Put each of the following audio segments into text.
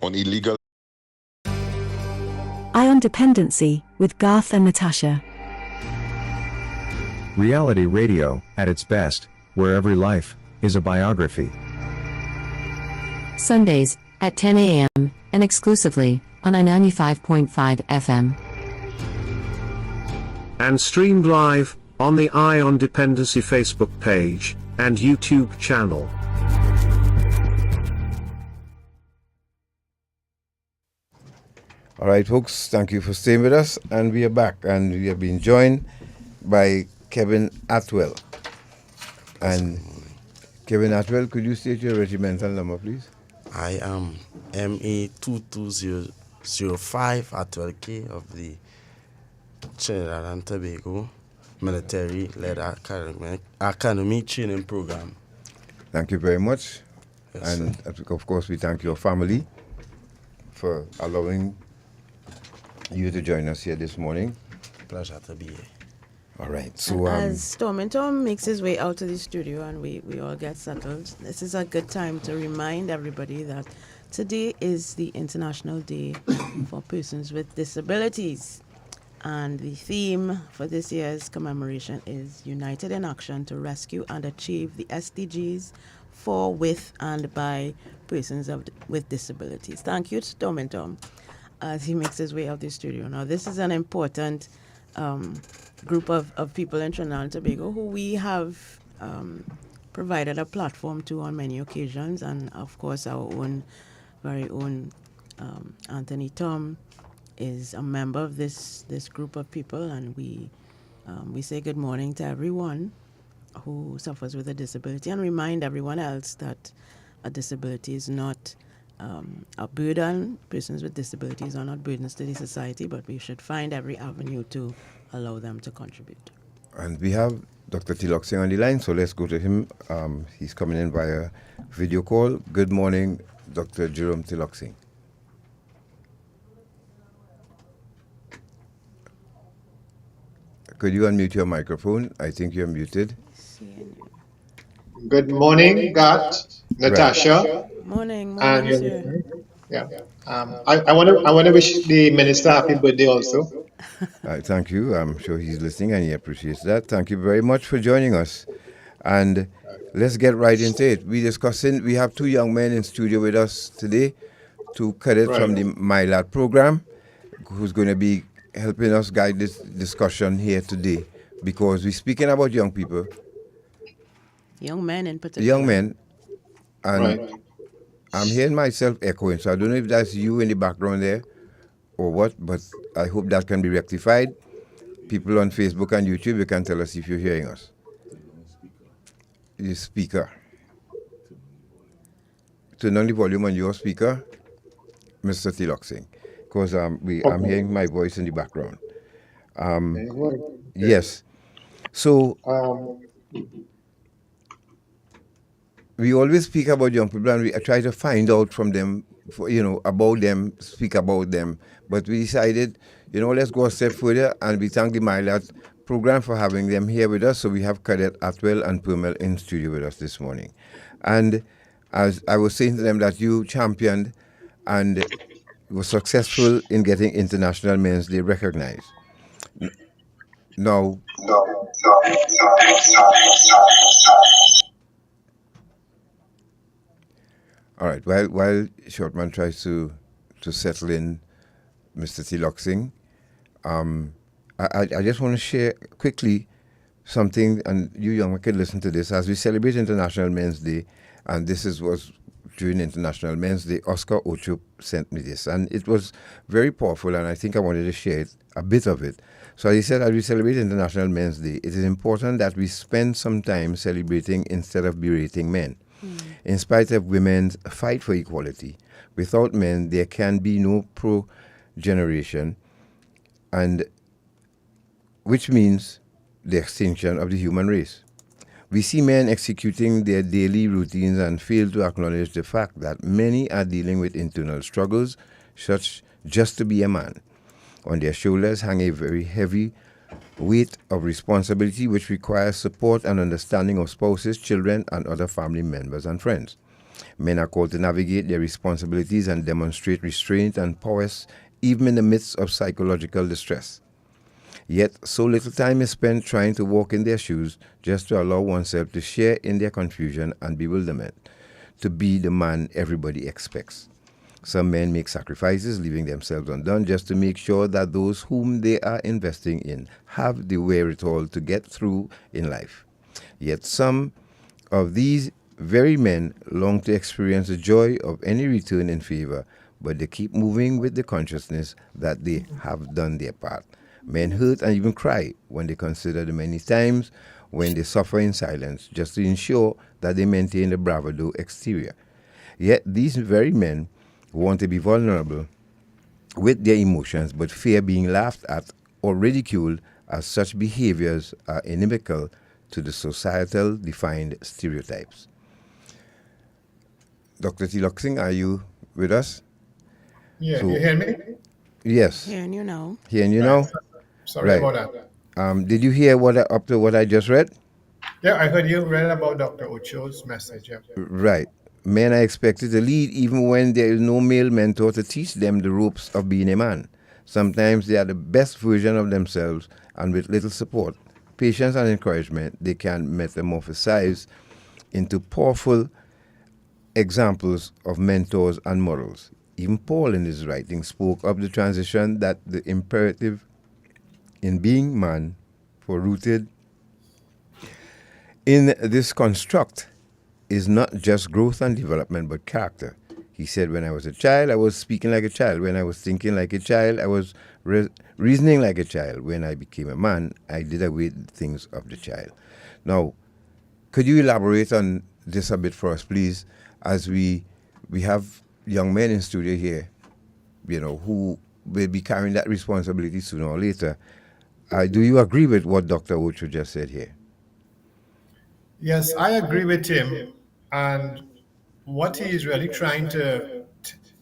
on illegal. Eye on Dependency with Garth and Natasha. Reality radio, at its best, where every life is a biography. Sundays, at 10 a.m., and exclusively, on I-95.5 FM. And streamed live, on the Eye on Dependency Facebook page, and YouTube channel. All right, folks, thank you for staying with us, and we are back, and we have been joined by Kevin Atwell. And Kevin Atwell, could you state your regimental number, please? I am MA22005 Atwell-K of the Trinidad and Tobago military-led academy training program. Thank you very much. Yes, and sir. of course, we thank your family for allowing you to join us here this morning. Pleasure to be here. All right. So as Tom makes his way out to the studio and we all get settled, this is a good time to remind everybody that today is the International Day for Persons with Disabilities. And the theme for this year's commemoration is United in Action to Rescue and Achieve the SDGs for, with, and by persons with disabilities. Thank you to Tom as he makes his way out the studio. Now, this is an important group of people in Trinidad and Tobago who we have provided a platform to on many occasions, and of course our very own Anthony Tom is a member of this group of people, and we say good morning to everyone who suffers with a disability and remind everyone else that a disability is not a burden. Persons with disabilities are not burdens to the society, but we should find every avenue to allow them to contribute. and we have Dr. Teelucksingh on the line, so let's go to him. He's coming in via video call. Good morning, Dr. Jerome Teelucksingh. Could you unmute your microphone? I think you're muted. Good morning, Garth, Natasha. Morning, And sir. yeah, I want to wish the minister happy birthday also. Thank you. I'm sure he's listening and he appreciates that. Thank you very much for joining us. And let's get right into it. We have two young men in studio with us today, two cadets from the MiLAT program, who's going to be helping us guide this discussion here today, because we're speaking about young people. Young men in particular. Young men. And I'm hearing myself echoing, so I don't know if that's you in the background there or what, but I hope that can be rectified. People on Facebook and YouTube, you can tell us if you're hearing us. The speaker. Turn on the volume on your speaker, Mr. Teelucksingh, because I'm hearing my voice in the background. Yes. So we always speak about young people, and we try to find out from them, about them, speak about them. But we decided, let's go a step further, and we thank the MiLAT program for having them here with us. So we have Cadet Atwell and Purmel in studio with us this morning. And as I was saying to them, that you championed and were successful in getting International Men's Day recognized. Now, all right, while Shortman tries to settle in Mr. Teelucksingh, I just want to share quickly something, and you young men can listen to this. As we celebrate International Men's Day, and this was during International Men's Day, Oscar Ocho sent me this, and it was very powerful, and I think I wanted to share a bit of it. So he said, as we celebrate International Men's Day, it is important that we spend some time celebrating instead of berating men. In spite of women's fight for equality, without men, there can be no pro-generation, and which means the extinction of the human race. We see men executing their daily routines and fail to acknowledge the fact that many are dealing with internal struggles, such just to be a man. On their shoulders hang a very heavy weight of responsibility, which requires support and understanding of spouses, children, and other family members and friends. Men are called to navigate their responsibilities and demonstrate restraint and prowess even in the midst of psychological distress. Yet, so little time is spent trying to walk in their shoes just to allow oneself to share in their confusion and bewilderment, to be the man everybody expects. Some men make sacrifices, leaving themselves undone just to make sure that those whom they are investing in have the wherewithal to get through in life. Yet some of these very men long to experience the joy of any return in favor, but they keep moving with the consciousness that they have done their part. Men hurt and even cry when they consider the many times when they suffer in silence just to ensure that they maintain the bravado exterior. Yet these very men want to be vulnerable with their emotions but fear being laughed at or ridiculed, as such behaviors are inimical to the societal defined stereotypes. Dr. Teelucksingh, are you with us? Yeah, So- you hear me? Yes. Hearing you now. Hearing you now? Sorry Right. about that. Did you hear up to what I just read? Yeah, I heard you read about Dr. Ocho's message. Yeah. Right. Men are expected to lead even when there is no male mentor to teach them the ropes of being a man. Sometimes they are the best version of themselves, and with little support, patience, and encouragement, they can metamorphosize into powerful examples of mentors and models. Even Paul in his writing spoke of the transition that the imperative in being man, for rooted in this construct, is not just growth and development, but character. He said, when I was a child, I was speaking like a child. When I was thinking like a child, I was reasoning like a child. When I became a man, I did away with things of the child. Now, could you elaborate on this a bit for us, please, as we have young men in studio here, who will be carrying that responsibility sooner or later. Do you agree with what Dr. Ocho just said here? Yes, I agree with him. And what he is really trying to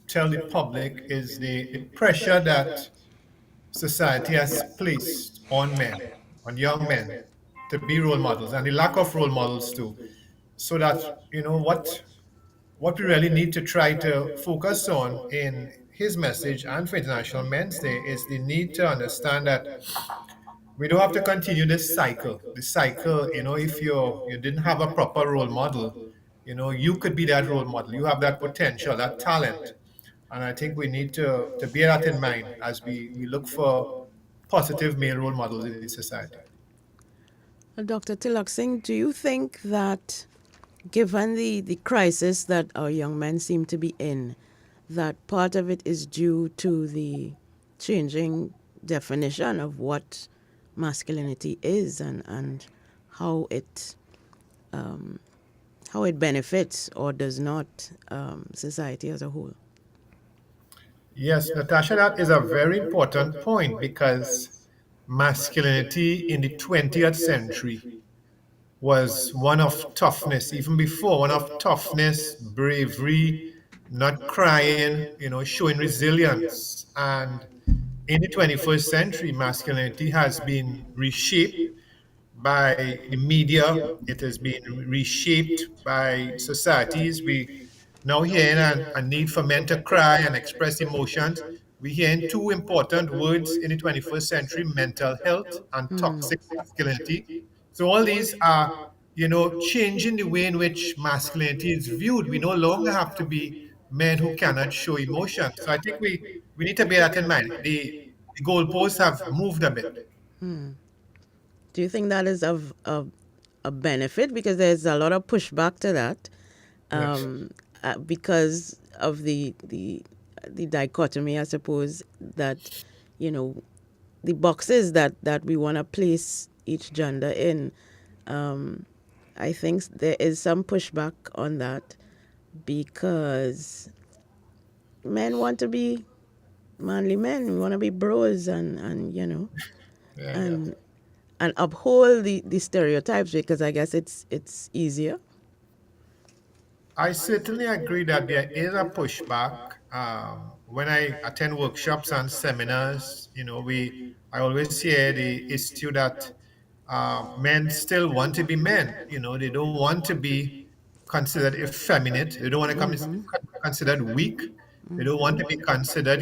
tell the public is the pressure that society has placed on men, on young men, to be role models, and the lack of role models too. So that, what we really need to try to focus on in his message and for International Men's Day is the need to understand that we don't have to continue this cycle. The cycle, if you didn't have a proper role model, you could be that role model. You have that potential, that talent. And I think we need to bear that in mind as we look for positive male role models in the society. Dr. Teelucksingh, do you think that given the crisis that our young men seem to be in, that part of it is due to the changing definition of what masculinity is and how it benefits or does not society as a whole? Yes, Natasha, that is a very important point because masculinity in the 20th century was one of toughness, even before, one of toughness, bravery, not crying, showing resilience. And in the 21st century, masculinity has been reshaped by the media, it has been reshaped by societies. We now hear a need for men to cry and express emotions. We hear in two important words in the 21st century: mental health and toxic masculinity. So all these are, changing the way in which masculinity is viewed. We no longer have to be men who cannot show emotion. So I think we need to bear that in mind. The goalposts have moved a bit. Do you think that is of a benefit? Because there's a lot of pushback to that, because of the dichotomy, I suppose, that the boxes that we want to place each gender in. I think there is some pushback on that because men want to be manly men. We want to be bros and and uphold the stereotypes because I guess it's easier. I certainly agree that there is a pushback. When I attend workshops and seminars, I always hear the issue that men still want to be men. They don't want to be considered effeminate. They don't want to come considered weak. They don't want to be considered,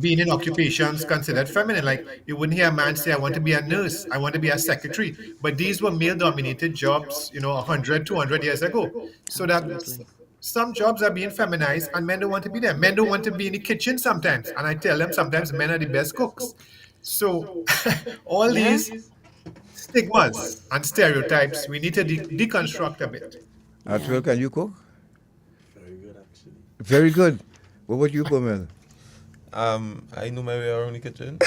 being in occupations considered feminine. Like you wouldn't hear a man say, I want to be a nurse, I want to be a secretary. But these were male dominated jobs, 100, 200 years ago. So that Absolutely. some jobs are being feminized and men don't want to be there. Men don't want to be in the kitchen sometimes. And I tell them sometimes men are the best cooks. So all Yeah. these stigmas and stereotypes, we need to deconstruct a bit. Atwell, can you cook? Very good, actually. Very good. What about you, Pamela? I know my way around the kitchen.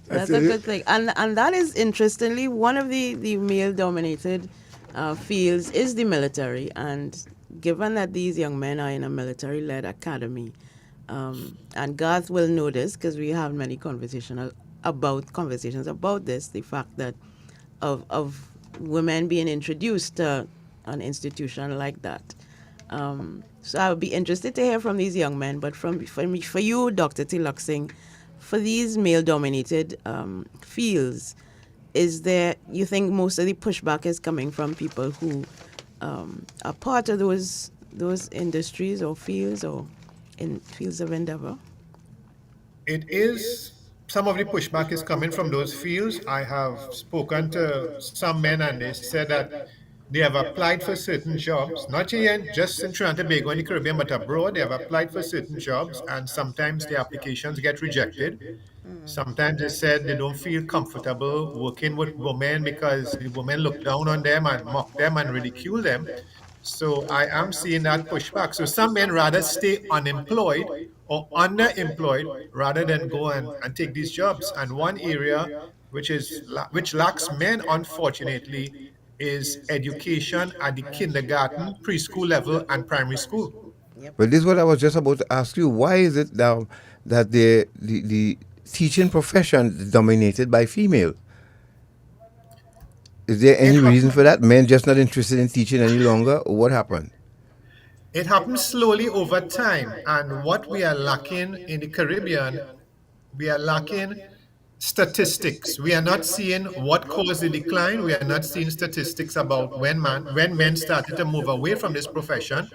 That's a good thing. And that is, interestingly, one of the male-dominated fields is the military. And given that these young men are in a military-led academy, and Garth will know this because we have many conversations about this, the fact that of women being introduced to an institution like that. So I would be interested to hear from these young men, but for you, Dr. Teelucksingh, for these male-dominated fields, you think most of the pushback is coming from people who are part of those industries or fields or in fields of endeavor? It is, some of the pushback is coming from those fields. I have spoken to some men and they said that they have applied for certain jobs, not here, just in Trinidad and Tobago and the Caribbean, but abroad. They have applied for certain jobs and sometimes the applications get rejected. Sometimes they said they don't feel comfortable working with women because the women look down on them and mock them and ridicule them. So I am seeing that pushback. So some men rather stay unemployed or underemployed rather than go and take these jobs. And one area which lacks men, unfortunately, is education at the kindergarten, preschool level, and primary school. Well, this is what I was just about to ask you. Why is it now that the teaching profession is dominated by female? Is there any reason for that? Men just not interested in teaching any longer? Or what happened? It happens slowly over time. And what we are lacking in the Caribbean, we are lacking statistics. We are not seeing what caused the decline. We are not seeing statistics about when men started to move away from this profession.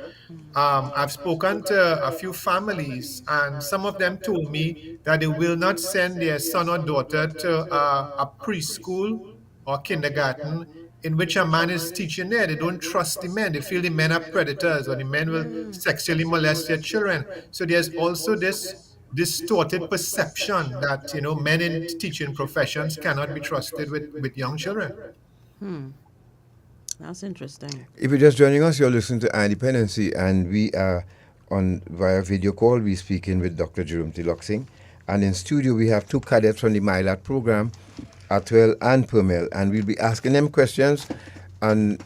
I've spoken to a few families, and some of them told me that they will not send their son or daughter to a preschool or kindergarten in which a man is teaching there. They don't trust the men. They feel the men are predators or the men will sexually molest their children. So there's also this distorted perception that men in teaching professions cannot be trusted with young children. That's interesting. If you're just joining us, you're listening to Dependency, and we are on via video call. We're speaking with Dr. Jerome Teelucksingh, and in studio we have two cadets from the MiLAT program, Atwell and Permel, and we'll be asking them questions. And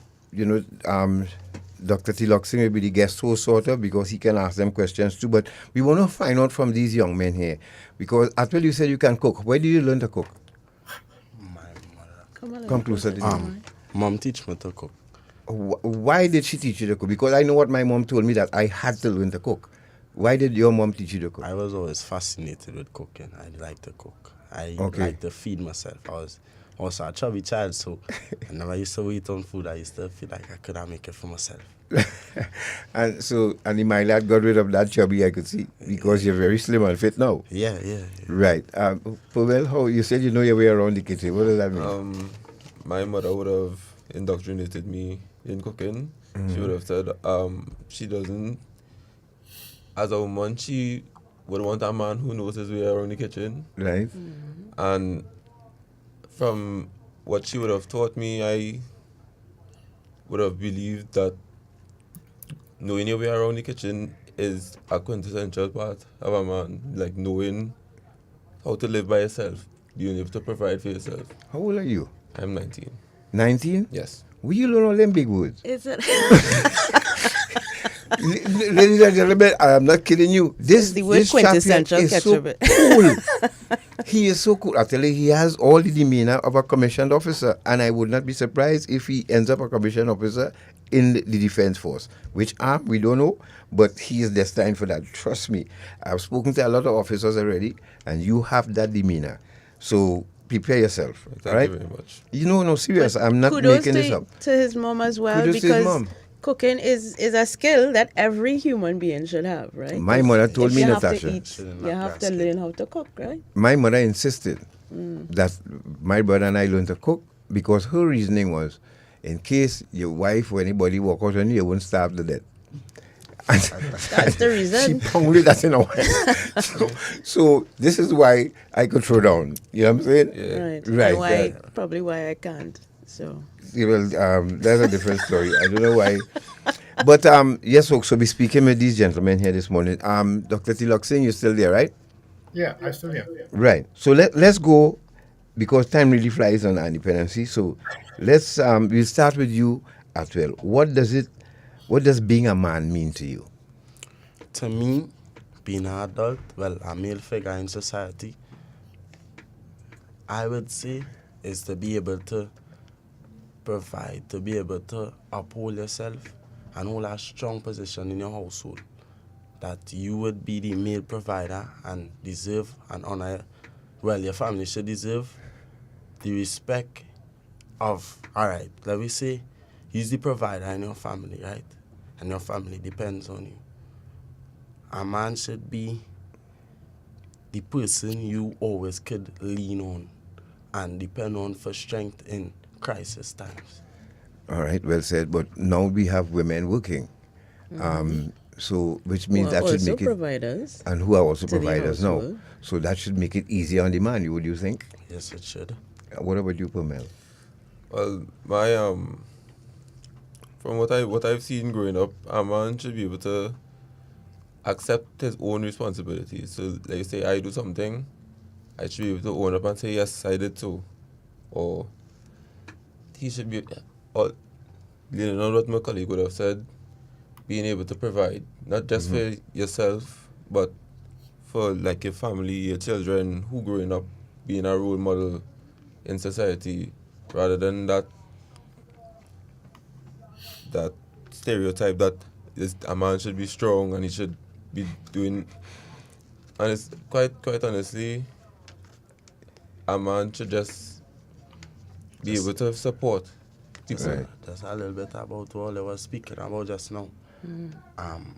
Dr. Teelucksingh will be the guest host sort of, because he can ask them questions too. But we want to find out from these young men here, because Atwell, you said you can cook. Where did you learn to cook? My mother. Come closer to the Mom teach me to cook. Why did she teach you to cook? Because I know what my mom told me, that I had to learn to cook. Why did your mom teach you to cook? I was always fascinated with cooking. I like to cook. I Okay. like to feed myself. I was also a chubby child, so I never used to wait on food. I used to feel like I couldn't make it for myself. And the MiLAT got rid of that chubby, I could see, because you're very slim and fit now. Yeah. Right. Well, how you said you know your way around the kitchen. What does that mean? My mother would have indoctrinated me in cooking. She would have said she doesn't, as a woman, she would want a man who knows his way around the kitchen. Right. And from what she would have taught me, I would have believed that knowing your way around the kitchen is a quintessential part of a man, like knowing how to live by yourself, being able to provide for yourself. How old are you? I'm 19. 19? Yes. Will you learn all them big words? Is it? Ladies and gentlemen, I am not kidding you. This The word quintessential is so ketchup. cool. He is so cool. I tell you, he has all the demeanor of a commissioned officer, and I would not be surprised if he ends up a commissioned officer in the defense force. Which arm, we don't know, but he is destined for that. Trust me. I've spoken to a lot of officers already, and you have that demeanor. So prepare yourself. Thank right? you very much. You know, no, serious. But I'm not kudos making this up. to his mom as well, Kudos to his because mom. cooking is a skill that every human being should have, right? My mother told If me, you have Natasha. to eat, Shouldn't you not have to grasp it. learn how to cook, right? My mother insisted that my brother and I learned to cook because her reasoning was, in case your wife or anybody walk out on you, you won't starve to death. That's the reason. She pounded that in our head. So this is why I could throw down. You know what I'm saying? Yeah. Right. Right, And why, yeah. probably why I can't. So Yeah, well, that's a different story. I don't know why. But yes, folks, so we're speaking with these gentlemen here this morning. Dr. Teelucksingh, you're still there, right? Yeah, I still hear. Right. So let's go, because time really flies on our dependency. So let's we'll start with you as well. What does being a man mean to you? To me, being an adult, well, a male figure in society, I would say, is to be able to provide, to be able to uphold yourself and hold a strong position in your household. That you would be the male provider and deserve and honor, well, your family should deserve the respect of, all right, let me say, he's the provider in your family, right? And your family depends on you. A man should be the person you always could lean on and depend on for strength in crisis times. All right, well said. But now we have women working. So which means Who are that should also make it, providers and who are also to the providers now. household. So that should make it easier on the man, would you think? Yes, it should. What about you, Pamela? Well, my from what I've seen growing up, a man should be able to accept his own responsibilities. So, like you say, I do something, I should be able to own up and say, yes, I did too. Or he should be, or leaning on what my colleague would have said, being able to provide, not just for yourself, but for like your family, your children who growing up, being a role model in society, rather than that stereotype that a man should be strong and he should be doing. And it's quite honestly, a man should just be able to support people. Right. Just a little bit about what I was speaking about just now.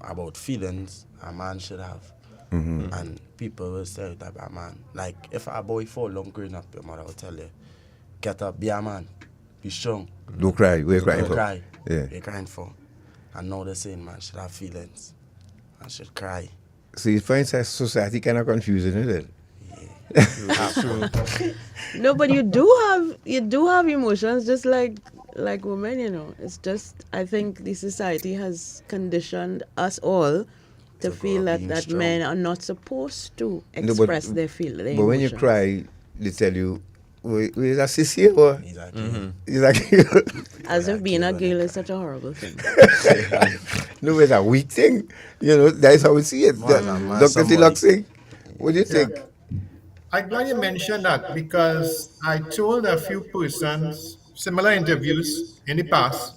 About feelings a man should have. And people will stereotype a man. Like, if a boy fall down growing up, your mother will tell you, get up, be a man, be strong. Don't cry. We're crying Don't for. cry. Yeah. You're crying for. And now they're saying man should have feelings. Man should cry. So you find society kind of confusing, isn't it? No, but you do have emotions, just like women, you know. It's just, I think the society has conditioned us all to feel being that strong. men are not supposed to No, express their feelings. But when you cry, they tell you, "Where's a sissy?" Or Exactly. it's like, as if being a girl is such a horrible thing. no, it's a weak thing. You know, that's how we see it. Man, Dr. somebody- Teelucksingh, what do you think? I'm glad you mentioned that because I told a few persons, similar interviews in the past,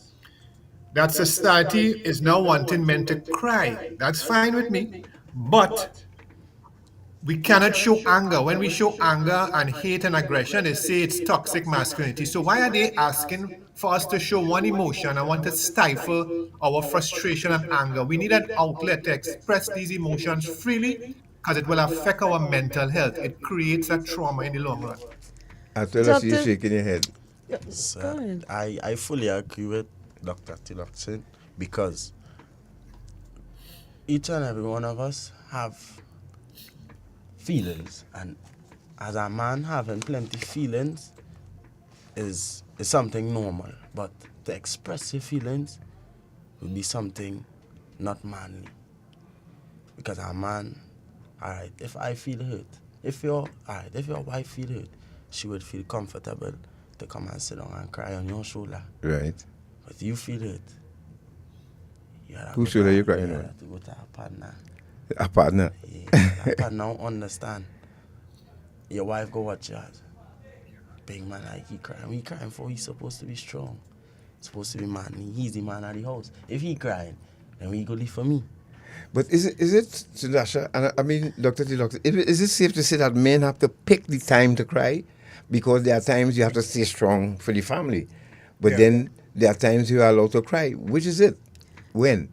that society is now wanting men to cry. That's fine with me. But we cannot show anger. When we show anger and hate and aggression, they say it's toxic masculinity. So why are they asking for us to show one emotion and want to stifle our frustration and anger? We need an outlet to express these emotions freely because it will affect our mental health. It creates a trauma in the long run. I tell us you're Doctor- shaking your head. So Go ahead. I fully agree with Dr. Teelucksingh because each and every one of us have feelings, and as a man having plenty feelings is something normal, but to express your feelings would be something not manly. Because a man, alright, if I feel hurt, if your wife feel hurt, she would feel comfortable to come and sit down and cry on your shoulder. Right. But you feel it. Whose shoulder you crying on? To go to a partner. A partner. Yeah, a partner will understand. Your wife go watch you. Big man like he crying. What he crying for? He's supposed to be strong. Supposed to be manly. He's the man of the house. If he crying, then we go live for me. But is it, Sudasha, and I mean, Dr. Teelucksingh, is it safe to say that men have to pick the time to cry? because there are times you have to stay strong for the family, but Yeah. then there are times you are allowed to cry. Which is it? When?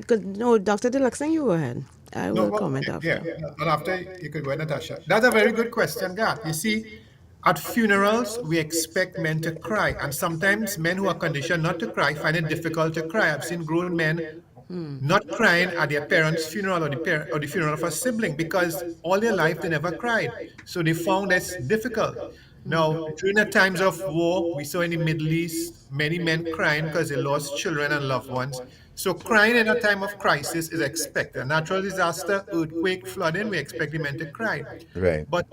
No, Dr. Teelucksingh, you go ahead. I No, will well, comment yeah. after. And after you could go, Natasha. That's a very good question, God. You see, at funerals, we expect men to cry. And sometimes men who are conditioned not to cry find it difficult to cry. I've seen grown men not crying at their parents' funeral or the funeral of a sibling because all their life they never cried. So they found this difficult. Now, during the times of war, we saw in the Middle East many men crying because they lost children and loved ones. So crying in a time of crisis is expected. A natural disaster, earthquake, flooding, we expect the men to cry. Right. But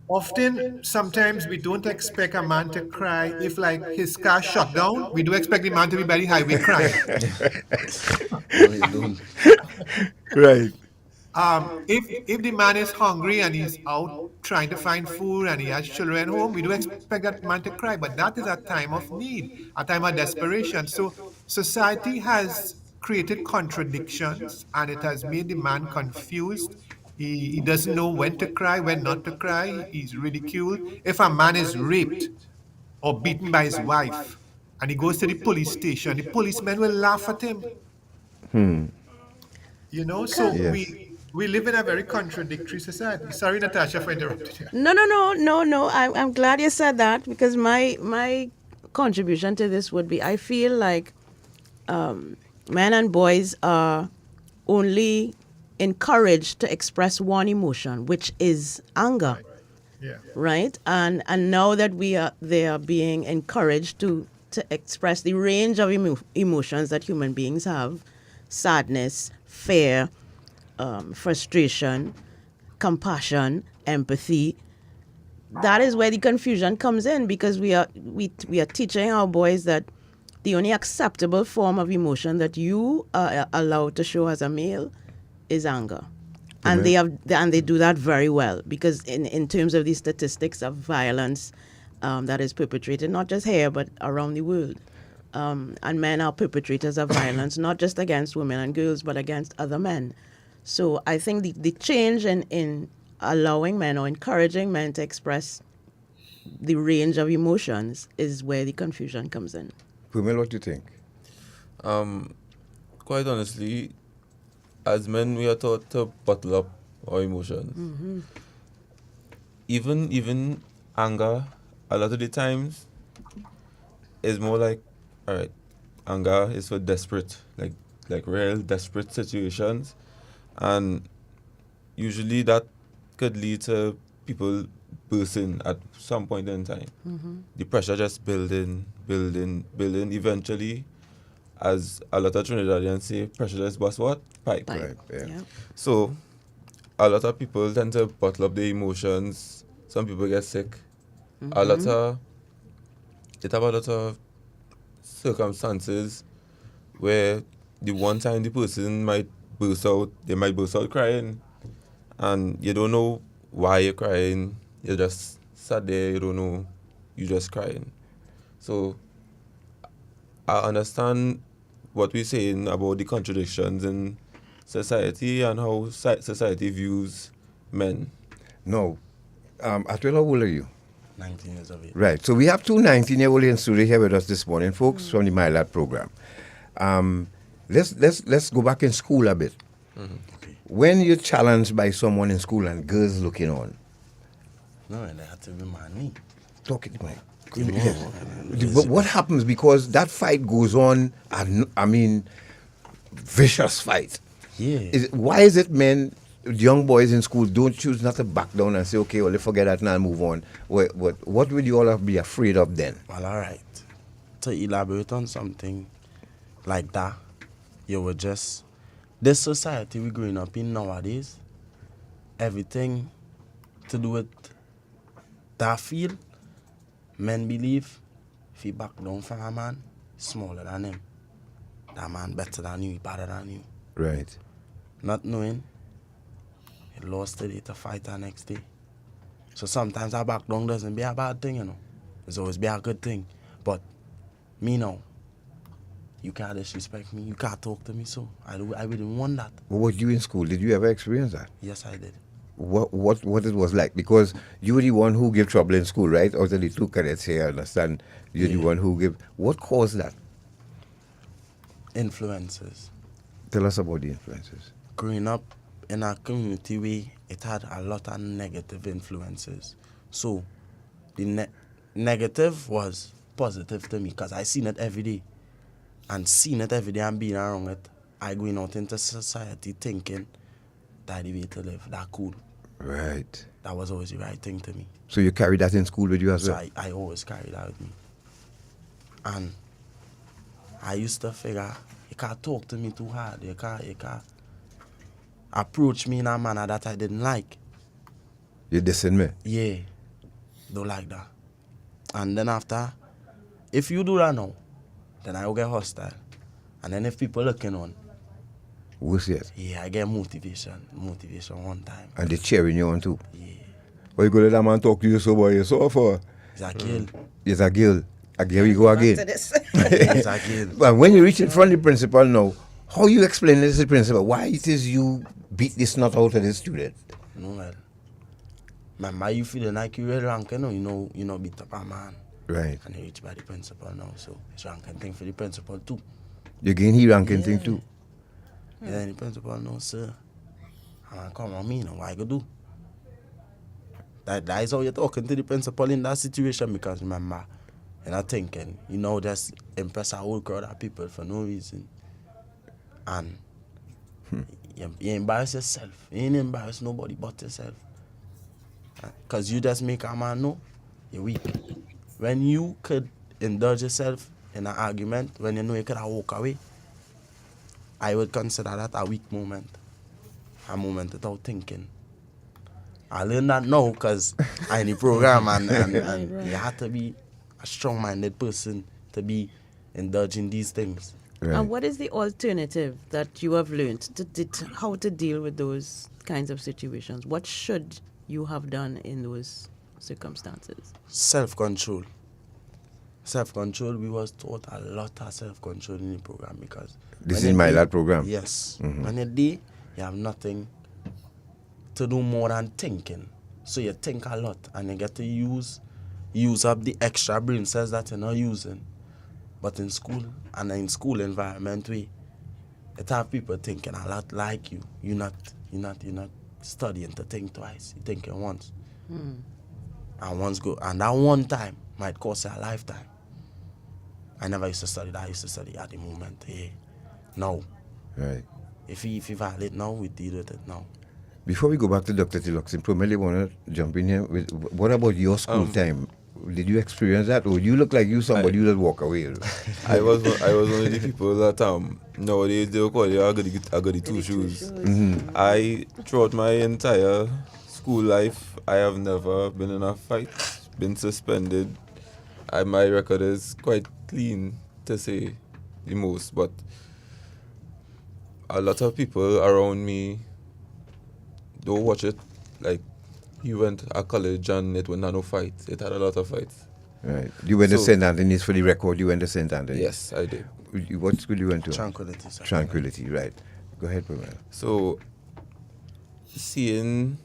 often, sometimes we don't expect a man to cry if like his car shut down. We do expect the man to be by the highway crying. No, you don't. Right. If the man is hungry and he's out trying to find food and he has children home, we do expect that man to cry. But that is a time of need, a time of desperation. So society has created contradictions and it has made the man confused. He doesn't know when to cry, when not to cry. He's ridiculed. If a man is raped or beaten by his wife and he goes to the police station, the policemen will laugh at him. So Yes. we live in a very contradictory society. Sorry, Natasha, for interrupting you. No. I'm glad you said that because my contribution to this would be I feel like men and boys are only encouraged to express one emotion, which is anger, Yeah. right? And now that they are being encouraged to express the range of emotions that human beings have: sadness, fear, frustration, compassion, empathy. That is where the confusion comes in because we are teaching our boys that the only acceptable form of emotion that you are allowed to show as a male is anger. And they do that very well because in terms of the statistics of violence that is perpetrated not just here but around the world, and men are perpetrators of violence not just against women and girls but against other men. So I think the change in allowing men or encouraging men to express the range of emotions is where the confusion comes in. Pumel, what do you think? Quite honestly, as men, we are taught to bottle up our emotions. Even anger, a lot of the times, is more like, all right, anger is for desperate, like real desperate situations, and usually that could lead to people bursting at some point in time. The pressure just building. Eventually, as a lot of Trinidadians say, pressure just bust what? Pipe. Right. Yeah. Yeah. So, a lot of people tend to bottle up their emotions. Some people get sick. It have a lot of circumstances where the one time the person might burst out crying, and you don't know why you're crying. You're just sat there, you don't know, you're just crying. So, I understand what we're saying about the contradictions in society and how society views men. No. Atwell, how old are you? 19 years of age. Right. So we have two 19-year-olds in studio here with us this morning, folks, from the MiLAT program. Let's go back in school a bit. Okay. When you're challenged by someone in school and girls looking on, No, and I had to remind me. talk it, Mike. You know, But what happens because that fight goes on? I mean, vicious fight. Yeah. Why is it men, young boys in school, don't choose not to back down and say, okay, well, let's forget that now and move on? What would you all be afraid of then? Well, all right. To elaborate on something like that, you would just... This society we're growing up in nowadays, everything to do with that field, men believe if you back down from a man, smaller than him. That man better than you, better than you. Right. Not knowing, he lost today to fight the next day. So sometimes our back down doesn't be a bad thing, you know. It's always be a good thing. But me now, you can't disrespect me, you can't talk to me, so I wouldn't want that. What was you in school? Did you ever experience that? Yes, I did. what it was like, because you were the one who gave trouble in school, right? Out of the two cadets here, I understand you're the one who gave. What caused that? Influences. Tell us about the influences. Growing up in our community, it had a lot of negative influences. So the negative was positive to me because I seen it every day. And seeing it every day and being around it, I going out into society thinking that the way to live, that cool. Right. That was always the right thing to me. So you carried that in school with you as well? So I always carried that with me. And I used to figure, you can't talk to me too hard. You can't approach me in a manner that I didn't like. You dissing me? Yeah. Don't like that. And then after, if you do that now, then I will get hostile. And then if people looking on, what's that? yeah, I get motivation one time. And they cheering you on too? Yeah. Why you go let that man talk to you so boy, you so for? It's a girl. It's a girl. A girl, you go again. It's a girl. But when you reach in front of the principal now, how you explain this to the principal? Why it is you beat this nut out of the student? No, well. Remember, you feeling like you really ranking, you know, beat up a man. Right. And you reach by the principal now, so it's ranking thing for the principal too. You gain he ranking thing too? Yeah, then the principal knows, sir. And come on me now, what I go do? That is how you're talking to the principal in that situation, because remember, you're not thinking, just impress a whole crowd of people for no reason. And you embarrass yourself. You ain't embarrass nobody but yourself. Because you just make a man know you're weak. When you could indulge yourself in an argument, when you know you could walk away, I would consider that a weak moment. A moment without thinking. I learned that now because I'm in the program and Right. you have to be a strong-minded person to be indulging these things. Right. And what is the alternative that you have learned how to deal with those kinds of situations? What should you have done in those circumstances? Self-control. Self-control, we was taught a lot of self-control in the program because... This is MiLAT program? Yes. When you're there, you have nothing to do more than thinking. So you think a lot and you get to use up the extra brain cells that you're not using. But in school, and in school environment, it have people thinking a lot like you. You're not studying to think twice. You're thinking once. And that one time might cost you a lifetime. I never used to study that. I used to study at the moment. Hey, now. Right. If you violate now, we deal with it now. Before we go back to Dr. Teelucksingh, probably want to jump in here. What about your school time? Did you experience that, or you look like you somebody who just walk away? I was one of the people that nowadays they will call you I got the two shoes. I throughout my entire school life, I have never been in a fight, been suspended. My record is quite clean to say the most, but a lot of people around me don't watch it. Like, you went to college and it was not no fight. It had a lot of fights. Right. You went to St. Anthony's, for the record, you went to St. Anthony's? Yes, I did. What school you went to? Tranquility. Sir. Tranquility, right. Go ahead, Pamela. So, seeing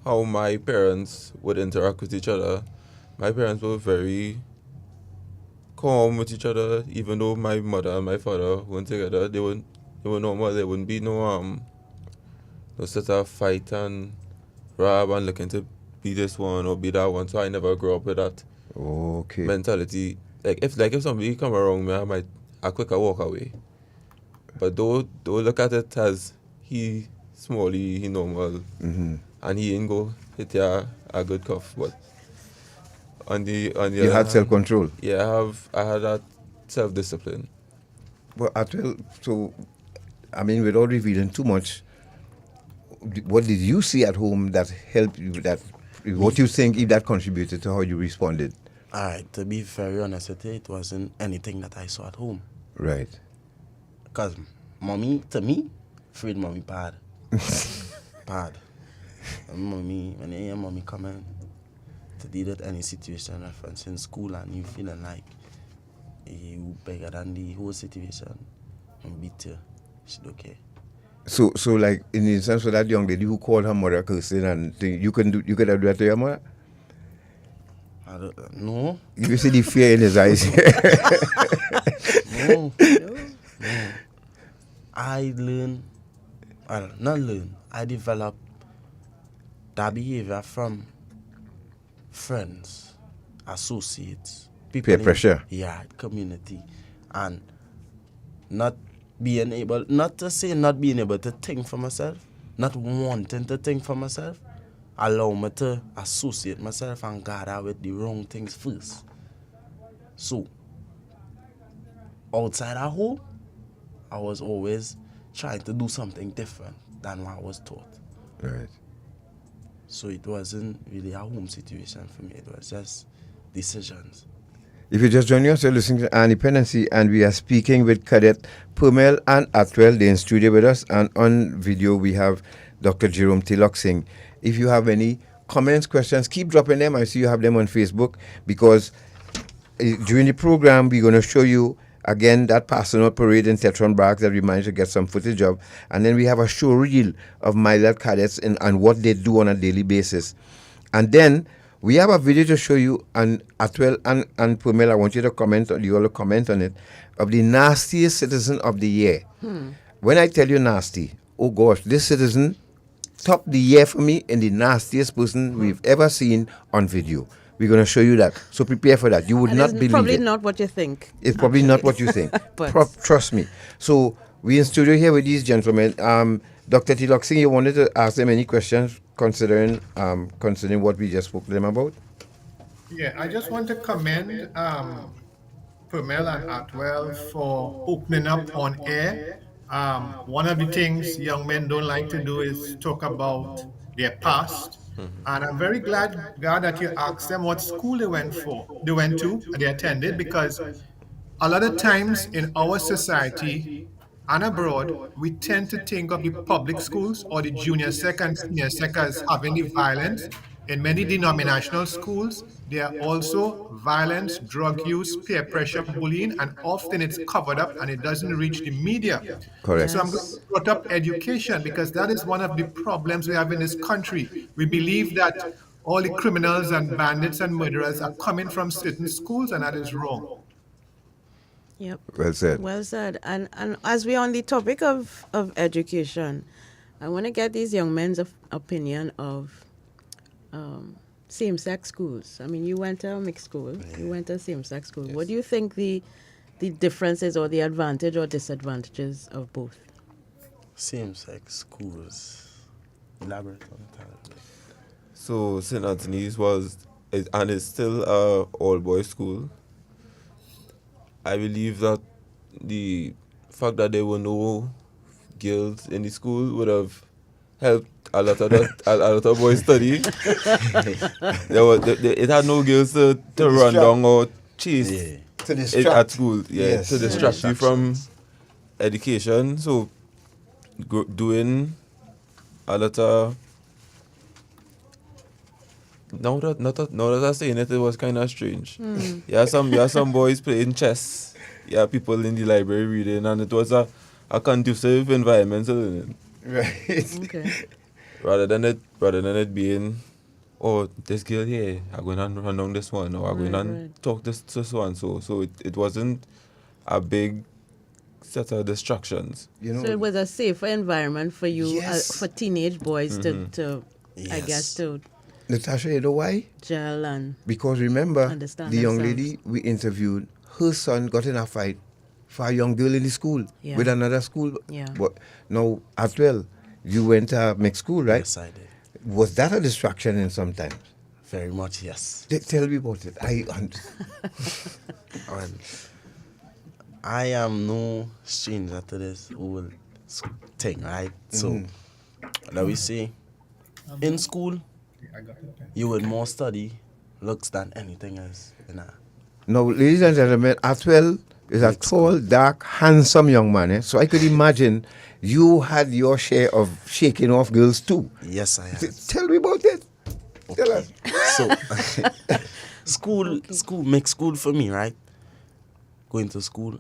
how my parents would interact with each other, my parents were very calm with each other. Even though my mother and my father weren't together, they were normal. There wouldn't be no sort of fight and rob and looking to be this one or be that one. So I never grew up with that mentality. Like if somebody come around me, I quicker walk away. But don't look at it as he small, he normal, and he ain't go hit you a good cuff. But on the you had self-control. Yeah, I had that self-discipline. Well, without revealing too much, what did you see at home that helped you? What you think if that contributed to how you responded? All right, to be very honest with you, it wasn't anything that I saw at home. Right. Because mommy, to me, afraid mommy bad. Bad. And mommy, when you hear mommy coming to deal with any situation reference in school and you feeling like you bigger than the whole situation and beat you, she don't care. So like in the instance of that young lady who called her mother cursing and thing, you could have do that to your mother? I don't no. You see the fear in his eyes. No. I learn, well, not learn, I develop that behavior from friends, associates, people Peer in, pressure. yeah, community, and not being able, not to say not being able to think for myself, not wanting to think for myself, allow me to associate myself and gather with the wrong things first. So, outside at home, I was always trying to do something different than what I was taught. Right. So it wasn't really a home situation for me. It was just decisions. If you're just joining us, you're listening to Dependency, and we are speaking with Cadet Pumel and Atwell. They're in studio with us, and on video we have Dr. Jerome Teelucksingh. If you have any comments, questions, keep dropping them. I see you have them on Facebook, because during the program we're going to show you again that personal parade in Tetron Barracks that we managed to get some footage of, and then we have a show reel of MiLAT cadets and what they do on a daily basis. And then we have a video to show you, and Atwell and Pumel, I want you to comment, or you all to comment on it, of the nastiest citizen of the year. When I tell you nasty, oh gosh, this citizen topped the year for me in the nastiest person we've ever seen on video. We're going to show you that. So prepare for that. You would not believe probably it. not what you think. It's probably not what you think. But Trust me. So we're in studio here with these gentlemen. Dr. Teelucksingh, you wanted to ask them any questions considering what we just spoke to them about? Yeah, I just want to commend Pamela and Atwell for opening up on air. One of the things young men don't like to do is talk about their past. And I'm very glad that you asked them what school they went to, they attended, because a lot of times in our society and abroad, we tend to think of the public schools or the junior sec and senior sec as having the violence. In many denominational schools, there are also violence, drug use, peer pressure, bullying, and often it's covered up and it doesn't reach the media. Correct. So I'm going to put up education, because that is one of the problems we have in this country. We believe that all the criminals and bandits and murderers are coming from certain schools, and that is wrong. Yep. Well said. Well said. And as we're on the topic of education, I want to get these young men's opinion of same-sex schools. I mean, you went to a mixed school. You went to a same-sex school. Yes. What do you think the differences or the advantage or disadvantages of both? Same-sex schools. Elaborate on that. So St. Anthony's and it's still a all-boys school. I believe that the fact that there were no girls in the school would have helped a lot of boys study. It had no girls to run down or chase To it at school. Yes. To distract you from education. So doing a lot of now that I'm saying it, it was kind of strange. Yeah, some boys playing chess. Yeah, people in the library reading, and it was a conducive environment to learning. Right. Okay. Rather than it being, oh, this girl here, I'm going to run down this one, or I'm going to talk this one. So it wasn't a big set of distractions. You know, So it was a safer environment for you, Yes. for teenage boys to I Yes. guess, to Natasha, you know why? gel and Because remember, Understand the young themselves. lady we interviewed, her son got in a fight for a young girl in the school Yeah. with another school. Yeah. But now, as well, you went to mixed school, right? Yes, I did. Was that a distraction in sometimes? Very much, yes. Tell me about it. Well, I am no stranger to this whole thing, right? So, now we say, in school, you would more study looks than anything else. Now, ladies and gentlemen, Atwell is a tall, dark, handsome young man. Eh? So I could imagine you had your share of shaking off girls too. Yes, I am. Tell me about it. Tell us. So, mixed school for me, right? Going to school,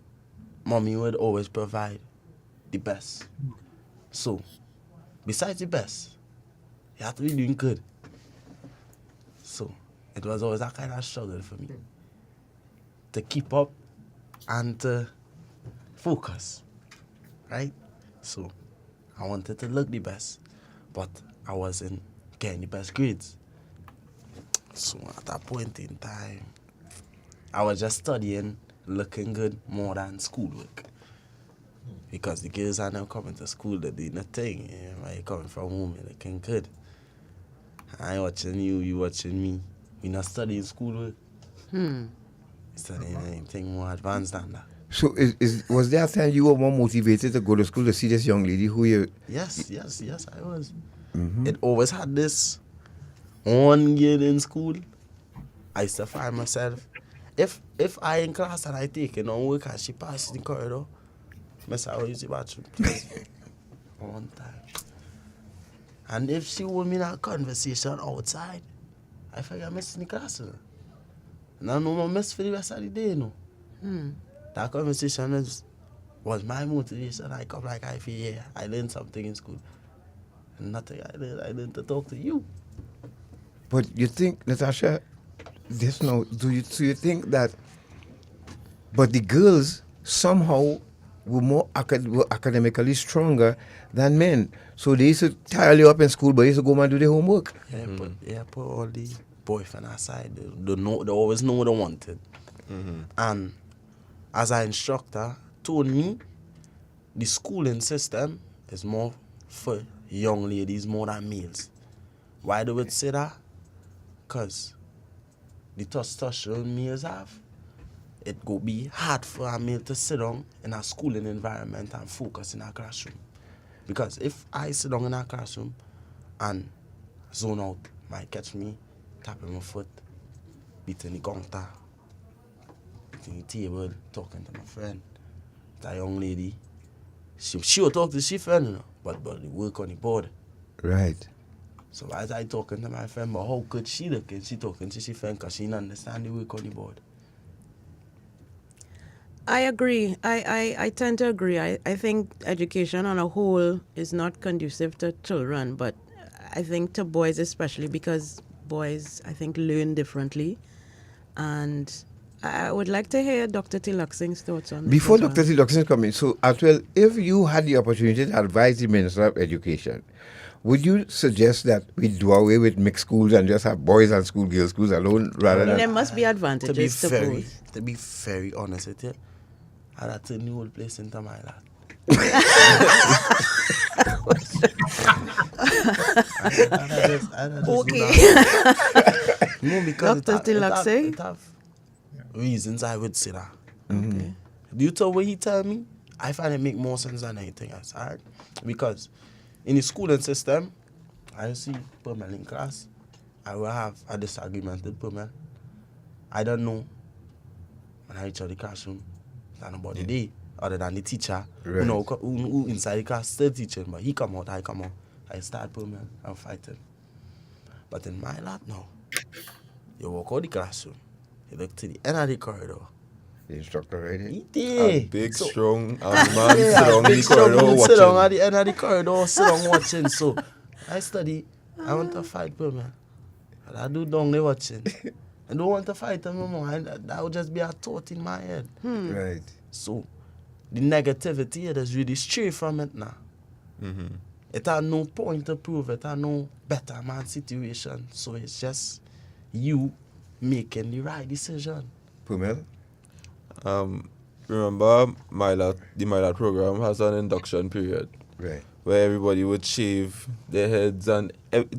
mommy would always provide the best. So, besides the best, you have to be doing good. So, it was always a kind of struggle for me to keep up and to focus, right? So, I wanted to look the best, but I wasn't getting the best grades. So, at that point in time, I was just studying, looking good more than schoolwork. Because the girls are now coming to school, they're doing a thing. You know, coming from home, you're looking good. I ain't watching you watching me. We not studying schoolwork. Studying anything more advanced than that. So was there a time you were more motivated to go to school to see this young lady who you... Yes, I was. It always had this one year in school. I used to find myself, if I in class and I taking on work and she passes the corridor, I will use the bathroom, please. One time. And if she would me in a conversation outside, I forget missing the class. And I know I miss for the rest of the day, That conversation was my motivation. I come like I feel, yeah, I learned something in school. And nothing I learned to talk to you. But you think, Natasha, do you think that, but the girls somehow were were academically stronger than men. So they used to tire you up in school, but they used to go and do their homework. Yeah, put all the boyfriend aside. They always know what they wanted. And as an instructor, told me the schooling system is more for young ladies more than males. Why do it say that? Because the testosterone males have, it go be hard for a male to sit down in a schooling environment and focus in a classroom. Because if I sit down in a classroom and zone out, might catch me tapping my foot, beating the counter, beating the table, talking to my friend. That young lady, she will talk to she friend, but they work on the board. Right. So as I talking to my friend, but how could she look and she talking to she friend because she didn't understand the work on the board? I agree. I tend to agree. I think education on a whole is not conducive to children, but I think to boys especially, because boys, I think, learn differently. And I would like to hear Dr. Teelucksingh's thoughts on this. Before Dr. Teelucksingh come in, so as well, if you had the opportunity to advise the Minister of Education, would you suggest that we do away with mixed schools and just have boys and school, girls schools alone rather than... There must be advantages to both. To be very honest with you, I'd have to turn the whole place into MiLAT. Okay. No, because Dr. Teelucksingh? it have reasons I would say that. Okay. Due to what he tell me, I find it make more sense than anything else, alright? Because in the schooling system, I see Pamela in class, I will have a disagreement with Pamela. I don't know when I reach the classroom, that nobody there, other than the teacher, Right. who inside the class still teaching, but he come out, I come out. I start Pamela and fighting. But in MiLAT now, you walk out the classroom, you look to the end of the corridor. The instructor, right? He A did. big, So- strong man sit down in the big strong corridor man sit down at watching. the end of the corridor, sit down watching. So I study, I want to fight Pamela. And I do down there watching. I don't want to fight him no more. And that would just be a thought in my head. Right. So the negativity it is really straight from it now. It had no point to prove it, had no better man situation. So it's just you making the right decision. Pumel? Remember the MiLAT program has an induction period Right. where everybody would shave their heads and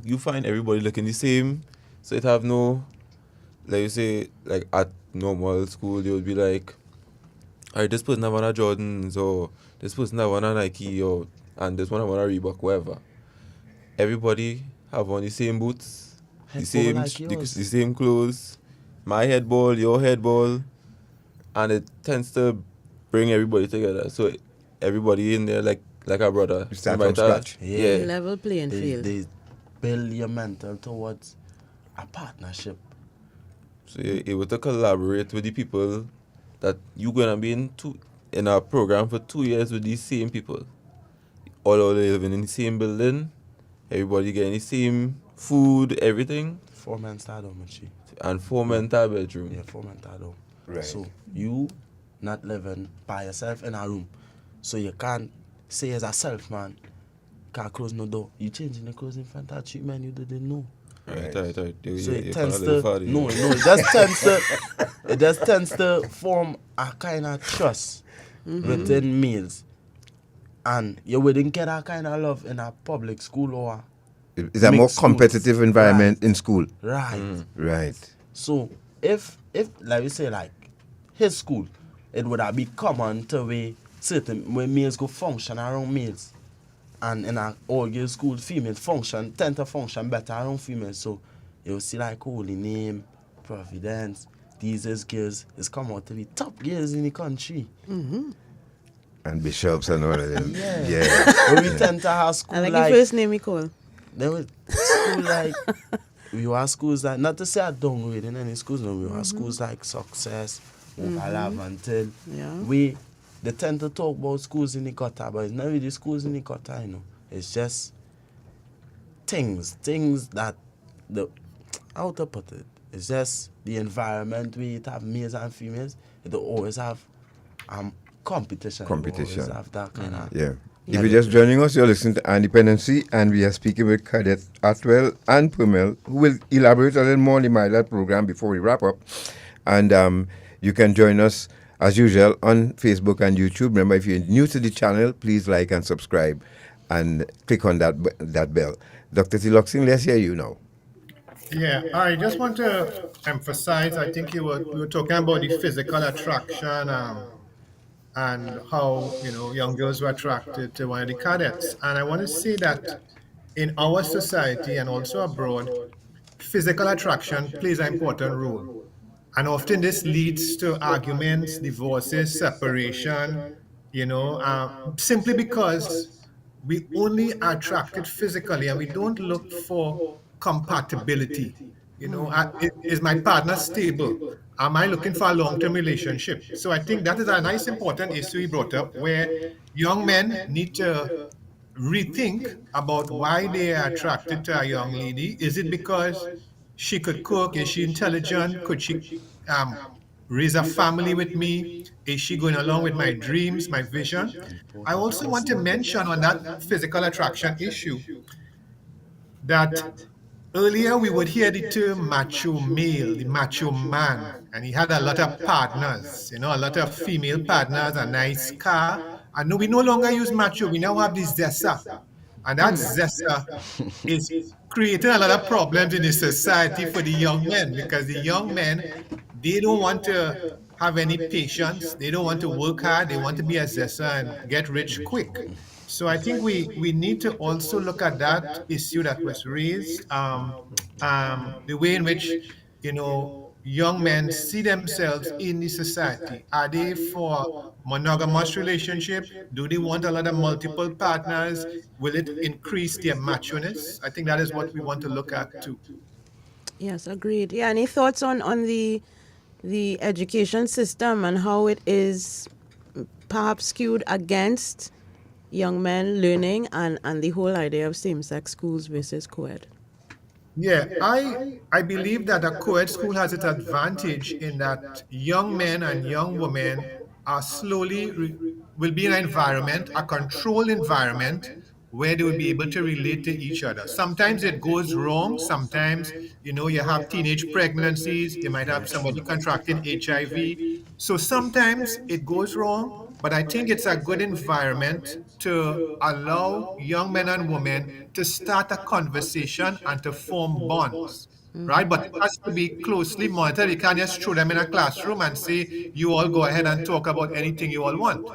you find everybody looking the same. So it have no, like you say, like at normal school, you would be like, all right, this person have on a Jordans or this person have on a Nike and this one have on a Reebok, whatever. Everybody have on the same boots, Head the same ball like yours. the same clothes, my head ball, your head ball, and it tends to bring everybody together. So everybody in there like a brother. You start No from matter- scratch. Yeah. Level playing field. They build your mental towards a partnership. So you're able to collaborate with the people that you're gonna be in a program for 2 years with these same people. all living in the same building, everybody getting the same food, everything, 4 men start dormitory. and 4 men per bedroom. Yeah, 4 men start dorm. Right. So you not living by yourself in a room. So you can't say as a self man, can't close no door. You changing the clothes in front of 3 men you didn't know. Right. So You it can't tends live to far, no, yeah. it just tends to form a kind of trust within males. And you wouldn't get that kind of love in a public school or It's a more mixed schools. competitive environment in school. right. Right. So if like we say like his school, it would have be common to where certain when males go function around males. And in a all girls school, females tend to function better around females. So you'll see like Holy Name, Providence, these is girls is come out to be top girls in the country. And bishops and all of them. Yeah. Yeah. But we tend to have school I like like the first name you call. there was school like we were schools like not to say I don't read in any schools, no, we were schools like Success, Overlap until Yeah. they tend to talk about schools in the gutter, but it's not really schools in the gutter, you know. It's just things that the how to put it. It's just the environment where it have males and females. It always have competition. You Competition. always have that kind of Yeah. If you're just joining us, you're listening to Dependency, and we are speaking with Cadet Atwell and Pumel, who will elaborate a little more on the MiLAT program before we wrap up. And you can join us, as usual, on Facebook and YouTube. Remember, if you're new to the channel, please like and subscribe and click on that bell. Dr. Teelucksingh, let's hear you now. Yeah, I just want to emphasize, I think we were talking about the physical attraction and how, young girls were attracted to one of the cadets. And I want to say that in our society and also abroad, physical attraction plays an important role. And often this leads to arguments, divorces, separation, simply because we only are attracted physically and we don't look for compatibility. Is my partner stable? Am I looking for a long-term relationship? So I think that is a nice important issue he brought up, where young men need to rethink about why they are attracted to a young lady. Is it because she could cook? Is she intelligent? Could she um, raise a family with me? Is she going along with my dreams, my vision? I also want to mention on that physical attraction issue that earlier we would hear the term macho male, the macho man, and he had a lot of partners, a lot of female partners, a nice car. And no, we no longer use macho, we now have the zessa. And that zessa is creating a lot of problems in the society for the young men, because the young men, they don't want to have any patience, they don't want to work hard, they want to be a zessa and get rich quick. So I think we need to also look at that issue that was raised, the way in which, young men see themselves in the society. Are they for monogamous relationship? Do they want a lot of multiple partners? Will it increase their macho-ness? I think that is what we want to look at too. Yes, agreed. Yeah, any thoughts on the education system and how it is perhaps skewed against young men learning and the whole idea of same-sex schools versus co-ed? Yeah, I believe that a co-ed school has its advantage in that young men and young women are will be in an environment, a controlled environment, where they will be able to relate to each other. Sometimes it goes wrong. Sometimes, you have teenage pregnancies. You might have somebody contracting HIV. So sometimes it goes wrong, but I think it's a good environment to allow young men and women to start a conversation and to form bonds, right? But it has to be closely monitored. You can't just throw them in a classroom and say, you all go ahead and talk about anything you all want.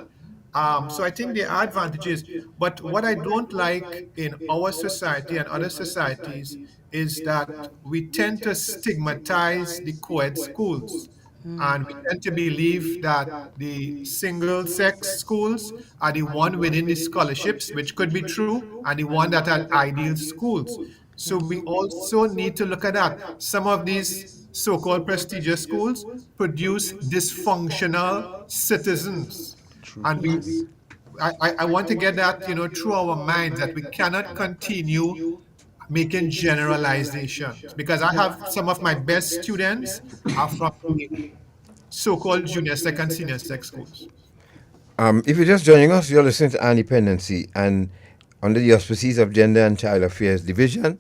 So I think there are advantages. But what I don't like in our society and other societies is that we tend to stigmatize the co-ed schools. And we tend to believe that the single sex schools are the one winning the scholarships, which could be true, and the one that are ideal schools. So we also need to look at that. Some of these so-called prestigious schools produce dysfunctional citizens. And I want to get that, through our minds, that we cannot continue making generalizations, because I have some of my best students are from the so-called junior sec and senior sec schools. If you're just joining us, you're listening to Dependency, and under the auspices of Gender and Child Affairs Division,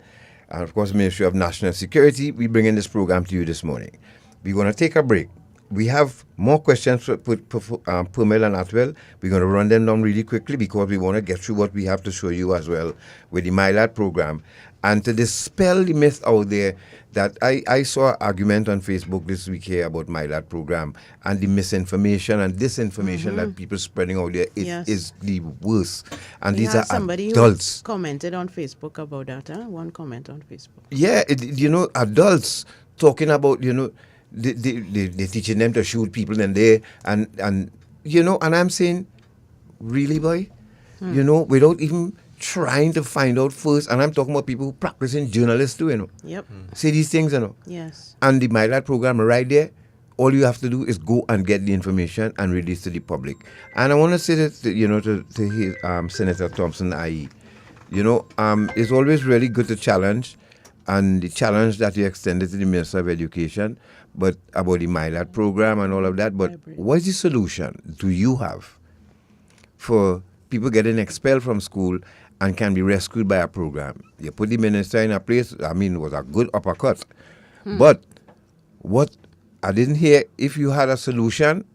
and of course Ministry of National Security, we bring in this program to you this morning. We're going to take a break. We have more questions for Pumel and Atwell. We're going to run them down really quickly because we want to get through what we have to show you as well with the MiLAT program. And to dispel the myth out there that I saw an argument on Facebook this week here about MiLAT program and the misinformation and disinformation that people spreading out there is the worst. And We these had are somebody adults. who commented on Facebook about that, huh? One comment on Facebook. Yeah, adults talking about, they're teaching them to shoot people in there, and I'm saying, really, boy? Without even trying to find out first, and I'm talking about people who practicing journalists too, Yep. say these things, Yes. and the MiLAT program right there, all you have to do is go and get the information and release to the public. And I want to say that, to his, Senator Thompson, IE, it's always really good to challenge, and the challenge that you extended to the Minister of Education, but about the MiLAT program and all of that. But what is the solution do you have for people getting expelled from school and can be rescued by a program? You put the minister in a place, it was a good uppercut. But what I didn't hear, if you had a solution,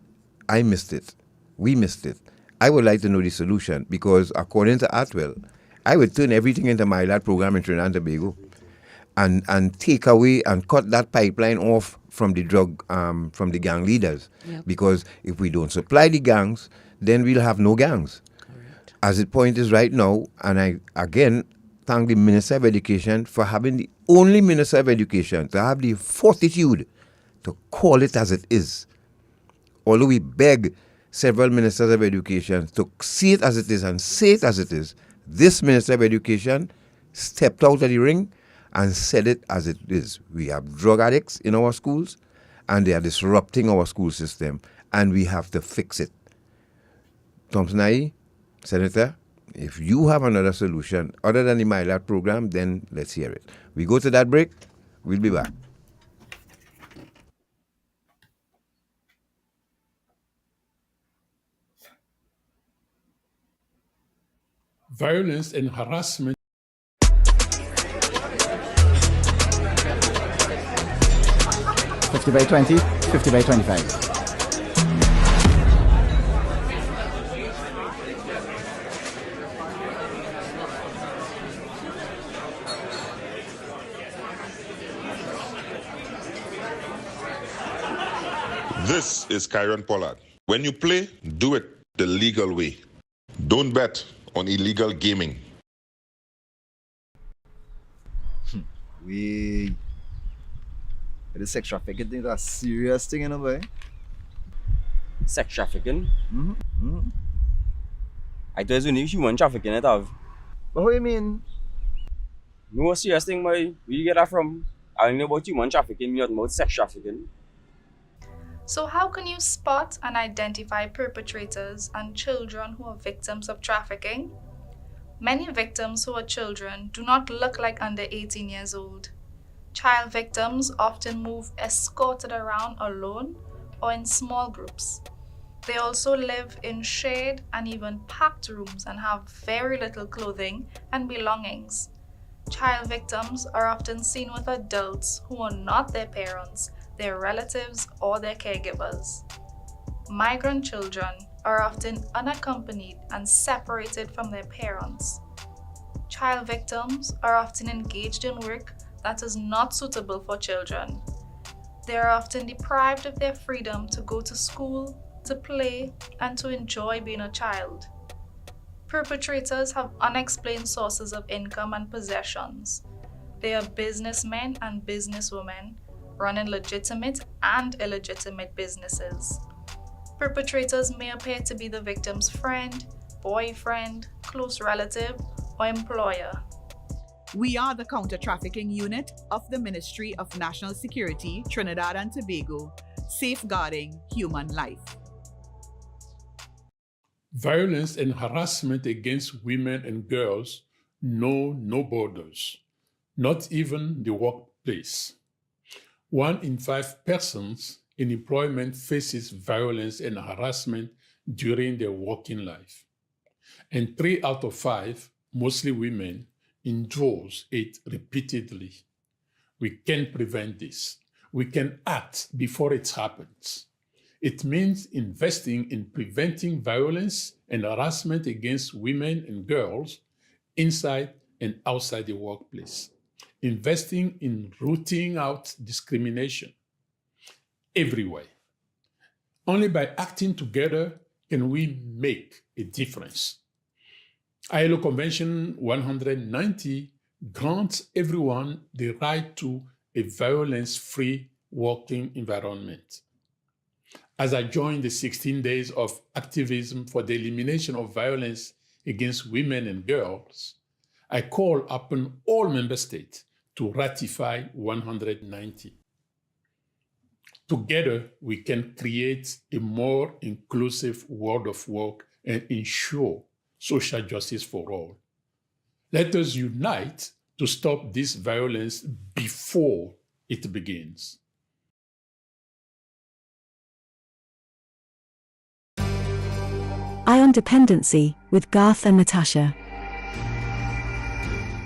I missed it. We missed it. I would like to know the solution, because according to Atwell, I would turn everything into MiLAT program in Trinidad and Tobago and take away and cut that pipeline off from the from the gang leaders. Yep. Because if we don't supply the gangs, then we'll have no gangs. Correct. As the point is right now, and I again thank the Minister of Education for having the only Minister of Education to have the fortitude to call it as it is. Although we beg several Ministers of Education to see it as it is and say it as it is, this Minister of Education stepped out of the ring and said it as it is. We have drug addicts in our schools, and they are disrupting our school system, and we have to fix it. Thompson IE, Senator, if you have another solution other than the MiLAT program, then let's hear it. We go to that break. We'll be back. Violence and harassment. 50 by 20, 50 by 25. This is Kyron Pollard. When you play, do it the legal way. Don't bet on illegal gaming. The sex trafficking thing is a serious thing, boy. Sex trafficking? I thought it was only human trafficking it have. But what do you mean? No serious thing, boy. Where you get that from? I don't know about human trafficking, not about sex trafficking. So how can you spot and identify perpetrators and children who are victims of trafficking? Many victims who are children do not look like under 18 years old. Child victims often move escorted around alone or in small groups. They also live in shared and even packed rooms and have very little clothing and belongings. Child victims are often seen with adults who are not their parents, their relatives, or their caregivers. Migrant children are often unaccompanied and separated from their parents. Child victims are often engaged in work that is not suitable for children. They are often deprived of their freedom to go to school, to play, and to enjoy being a child. Perpetrators have unexplained sources of income and possessions. They are businessmen and businesswomen running legitimate and illegitimate businesses. Perpetrators may appear to be the victim's friend, boyfriend, close relative, or employer. We are the Counter-Trafficking Unit of the Ministry of National Security, Trinidad and Tobago, safeguarding human life. Violence and harassment against women and girls know no borders, not even the workplace. 1 in 5 persons in employment faces violence and harassment during their working life. And 3 out of 5, mostly women, endures it repeatedly. We can prevent this. We can act before it happens. It means investing in preventing violence and harassment against women and girls inside and outside the workplace. Investing in rooting out discrimination everywhere. Only by acting together can we make a difference. ILO Convention 190 grants everyone the right to a violence-free working environment. As I join the 16 days of activism for the elimination of violence against women and girls, I call upon all member states to ratify 190. Together, we can create a more inclusive world of work and ensure social justice for all. Let us unite to stop this violence before it begins. Eye on Dependency with Garth and Natasha.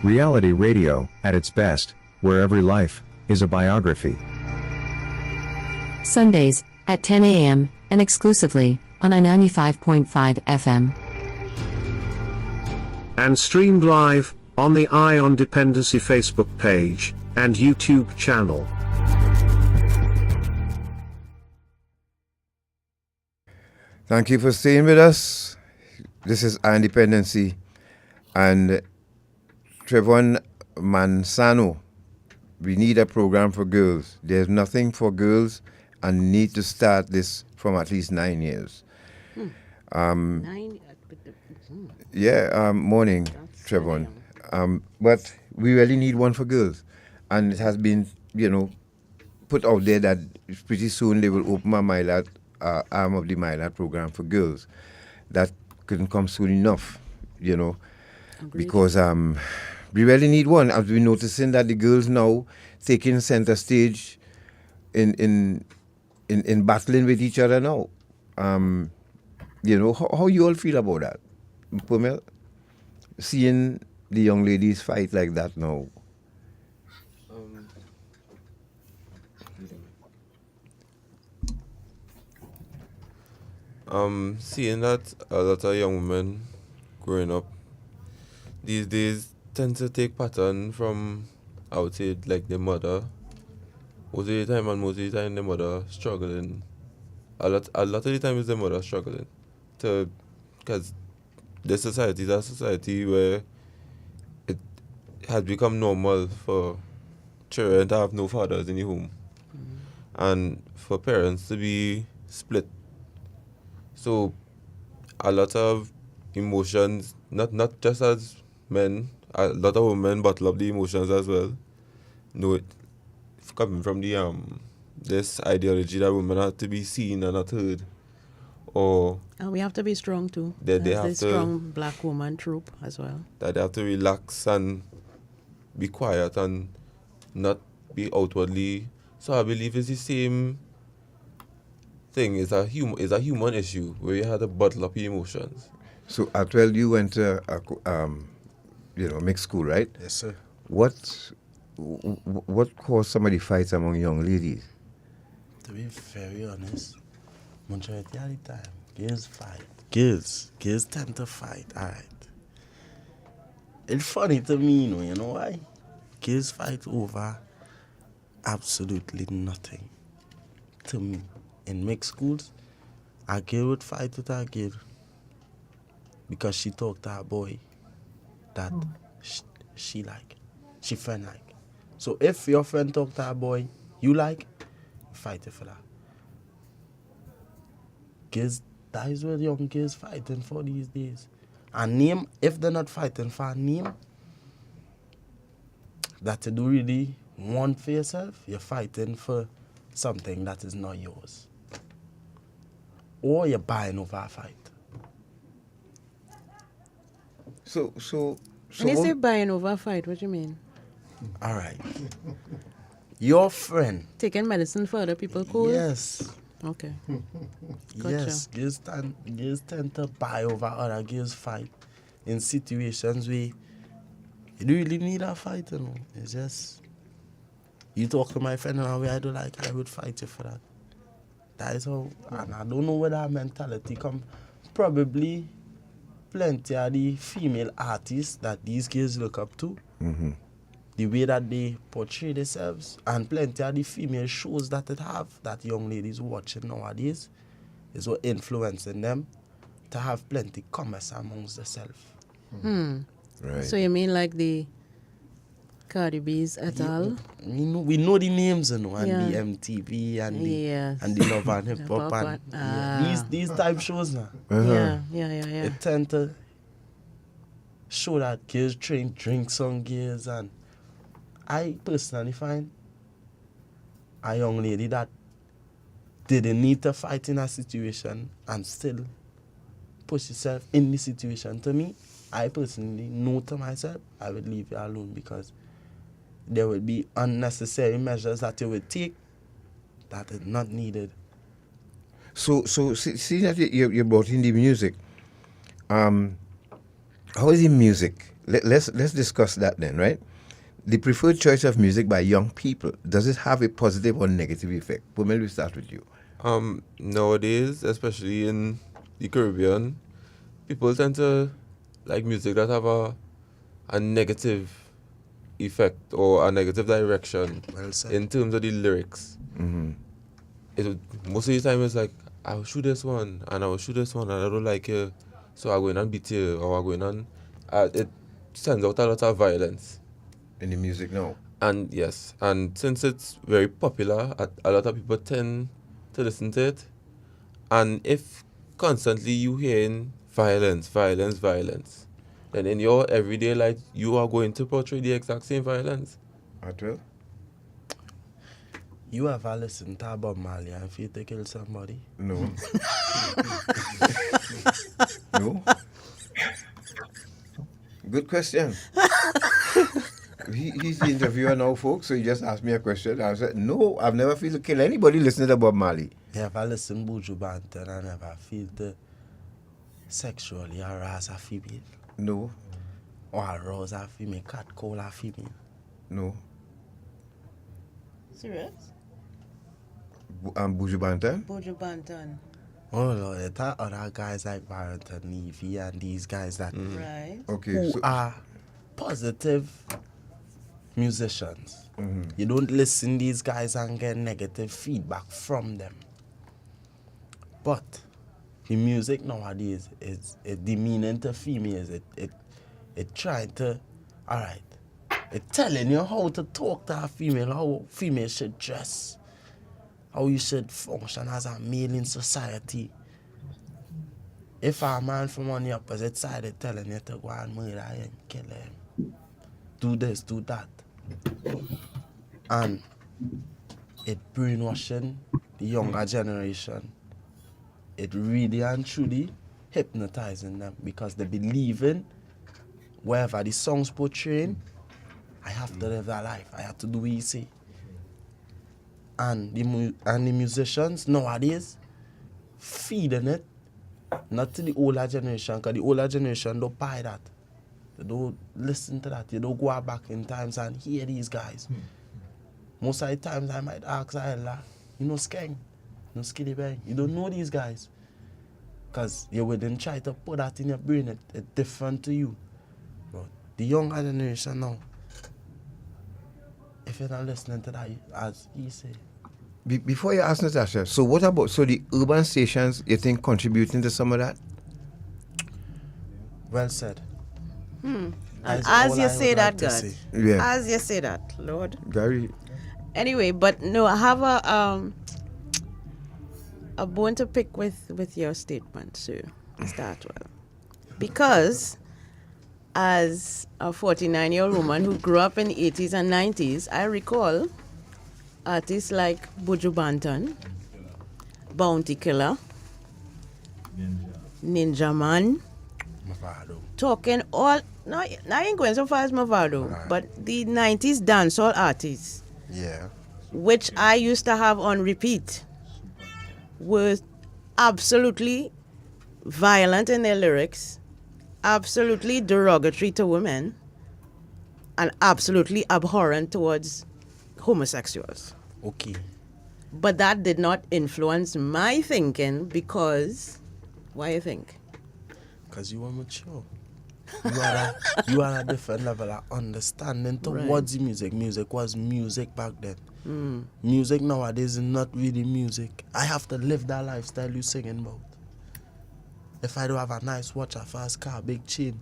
Reality radio, at its best, where every life is a biography. Sundays at 10 a.m. and exclusively on 95.5 FM. And streamed live on the Eye on Dependency Facebook page and YouTube channel. Thank you for staying with us. This is Eye on Dependency, and Trevon Mansano. We need a program for girls. There's nothing for girls, and need to start this from at least 9 years. 9? Morning, Trevon. But we really need one for girls, and it has been, put out there that pretty soon they will open a MiLAT arm of the MiLAT program for girls. That couldn't come soon enough, because we really need one. As we're noticing that the girls now taking center stage in battling with each other now. How you all feel about that? Pumel, seeing the young ladies fight like that now. Seeing that a lot of young women growing up these days tend to take pattern from, I would say, like their mother. Most of the time, the mother struggling. A lot of the time is the mother struggling. Because the society is a society where it has become normal for children to have no fathers in the home. And for parents to be split. So a lot of emotions, not just as men, a lot of women bottle up the emotions as well. It coming from the this ideology that women have to be seen and not heard. Or we have to be strong too. They have the to strong black woman trope as well. That they have to relax and be quiet and not be outwardly. So I believe it's the same thing. It's a human issue where you have to bottle up your emotions. So at 12 you went to mixed school, right? Yes, sir. What caused some of the fights among young ladies? To be very honest, majority of the time, girls fight. Girls tend to fight, alright. It's funny to me, you know why? Girls fight over absolutely nothing. To me, in mixed schools, a girl would fight with a girl because she talked to a boy that she friend like. So if your friend talk to a boy you like, fight for that. Girls, that is what young girls fighting for these days. A name, if they're not fighting for a name that you do really want for yourself, you're fighting for something that is not yours. Or you're buying over a fight. So When you say buying over a fight, what do you mean? All right. Your friend. Taking medicine for other people, cool? Yes. Okay. Gotcha. Yes. Girls tend to buy over other girls' fight in situations where you don't really need a fight, you know. It's just, you talk to my friend in a way I don't like, I would fight you for that. That is how, and I don't know where that mentality comes. Probably plenty of the female artists that these girls look up to, the way that they portray themselves, and plenty of the female shows that it have, that young ladies watching nowadays, is what influencing them to have plenty commerce amongst themselves. Right. So you mean like the Cardi B's et al? We know the names, you know, and Yeah. the MTV and the Yes. and the Love and Hip Hop and these type shows now. Yeah. It tend to show that girls drink some girls, and I personally find a young lady that didn't need to fight in a situation and still push herself in the situation. To me, I personally know to myself, I would leave you alone, because there would be unnecessary measures that you would take that is not needed. So see that you brought in the music. How is the music? Let's discuss that then, right? The preferred choice of music by young people, does it have a positive or negative effect? Pumel, we start with you. Nowadays, especially in the Caribbean, people tend to like music that have a negative effect or a negative direction in terms of the lyrics. Most of the time it's like, I will shoot this one and I will shoot this one and I don't like you, so I'm going on beat you, or I'm going on. It sends out a lot of violence in the music now. And yes, and since it's very popular, a lot of people tend to listen to it. And if constantly you hearing violence, then in your everyday life, you are going to portray the exact same violence. Atwell? You ever listen to Bob Marley and feel to kill somebody? No. No? Good question. He's the interviewer now, folks, so he just asked me a question. I said, no, I've never feel to kill anybody listening to Bob Marley. You ever listen to Buju Banton and never feel to sexually harass a female? No. Or arouse a female, catcall a female? No. Serious? Buju Banton? Buju Banton. Oh Lord, it's other guys like Barrington Levy and these guys that Right. Okay, who so are positive musicians. You don't listen these guys and get negative feedback from them. But the music nowadays is demeaning to females. It trying to, all right, it's telling you how to talk to a female, how female should dress, how you should function as a male in society. If a man from on the opposite side is telling you to go and murder him, kill him, do this, do that, and it brainwashing the younger generation, it really and truly hypnotizing them, because they believe in wherever the song's portraying, I have to live that life, I have to do what you say. And the musicians nowadays feeding it, not to the older generation, because the older generation don't buy that. They don't listen to that. They don't go back in times and hear these guys. Most of the times I might ask Ella, you know Skeng, you know Skilly Bang, you don't know these guys. Because you wouldn't try to put that in your brain, it's different to you. But the younger generation now, if you're not listening to that, as he say. Before you ask Natasha, so what about, so the urban stations, you think contributing to some of that? Well said. And as you say that, God. Yeah. As you say that, Lord. Very. Anyway, but no, I have a bone to pick with your statement, sir, Mr. Atwell. Because as a 49-year-old woman who grew up in the 80s and 90s, I recall artists like Buju Banton, Bounty Killer, Ninja Man, talking all, no, I ain't going so far as Movado, but the 90s dancehall artists, Yeah. which I used to have on repeat, were absolutely violent in their lyrics, absolutely derogatory to women, and absolutely abhorrent towards homosexuals. Okay. But that did not influence my thinking because, why you think? Because you were mature. You had a different level of understanding towards the music. Music was music back then. Music nowadays is not really music. I have to live that lifestyle you singing about. If I don't have a nice watch, a fast car, big chain,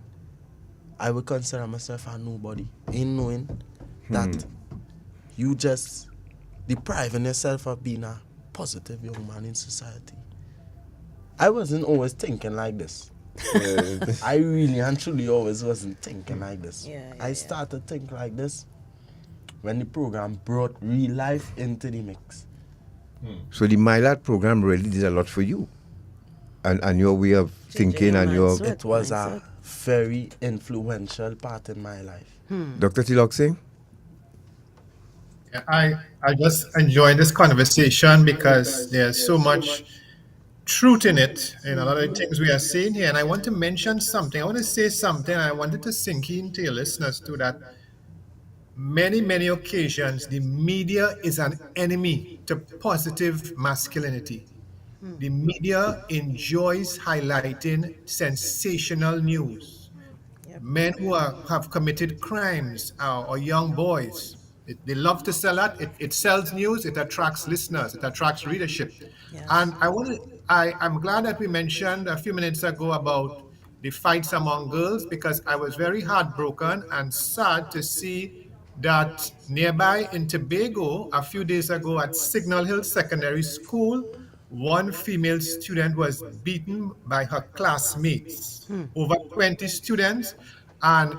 I would consider myself a nobody. In knowing that you just depriving yourself of being a positive young man in society. I wasn't always thinking like this. I really and truly always wasn't thinking like this. I started to think like this when the program brought real life into the mix. So the MiLAT program really did a lot for you, and your way of thinking and your. It was a very influential part in my life. Dr. Teelucksingh? I just enjoy this conversation because there's so much truth in it in a lot of the things we are saying here. And I want to mention something. I want to say something. I wanted to sink into your listeners too that many occasions the media is an enemy to positive masculinity. The media enjoys highlighting sensational news. Men who have committed crimes or young boys. They love to sell that. It sells news. It attracts listeners. It attracts readership. And I'm glad that we mentioned a few minutes ago about the fights among girls because I was very heartbroken and sad to see that nearby in Tobago a few days ago at Signal Hill Secondary School, one female student was beaten by her classmates, over 20 students, and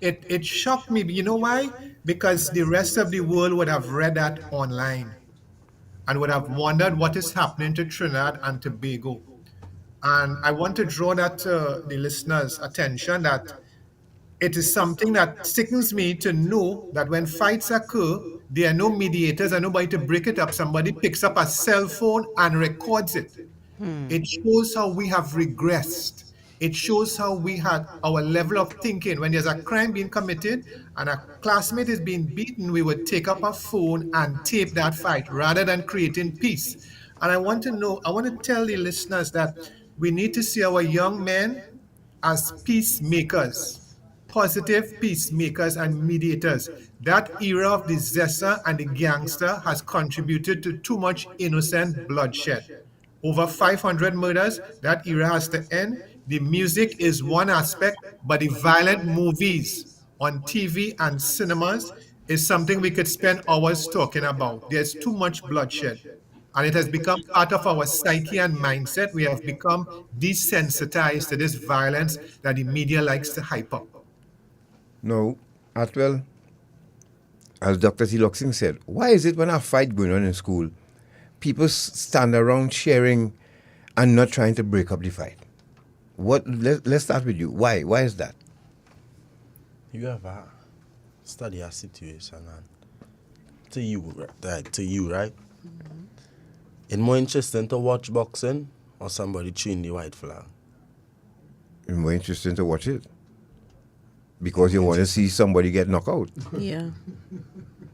it shocked me. You know why? Because the rest of the world would have read that online and would have wondered what is happening to Trinidad and Tobago. And I want to draw that to the listeners' attention that it is something that sickens me to know that when fights occur, there are no mediators and nobody to break it up. Somebody picks up a cell phone and records it. It shows how we have regressed. It shows how we had our level of thinking. When there's a crime being committed and a classmate is being beaten, we would take up a phone and tape that fight rather than creating peace. And I want to tell the listeners that we need to see our young men as peacemakers, positive peacemakers and mediators. That era of the zessa and the gangster has contributed to too much innocent bloodshed. Over 500 murders, that era has to end. The music is one aspect, but the violent movies on TV and cinemas is something we could spend hours talking about. There's too much bloodshed. And it has become part of our psyche and mindset. We have become desensitized to this violence that the media likes to hype up. No, Atwell, as Dr. Teelucksingh said, why is it when a fight going on in school, people stand around cheering and not trying to break up the fight? Let's start with you. Why? Why is that? You have a study a situation and to you, right? It's more interesting to watch boxing or somebody chewing the white flag? It's more interesting to watch it. Because you want to see somebody get knocked out. Yeah.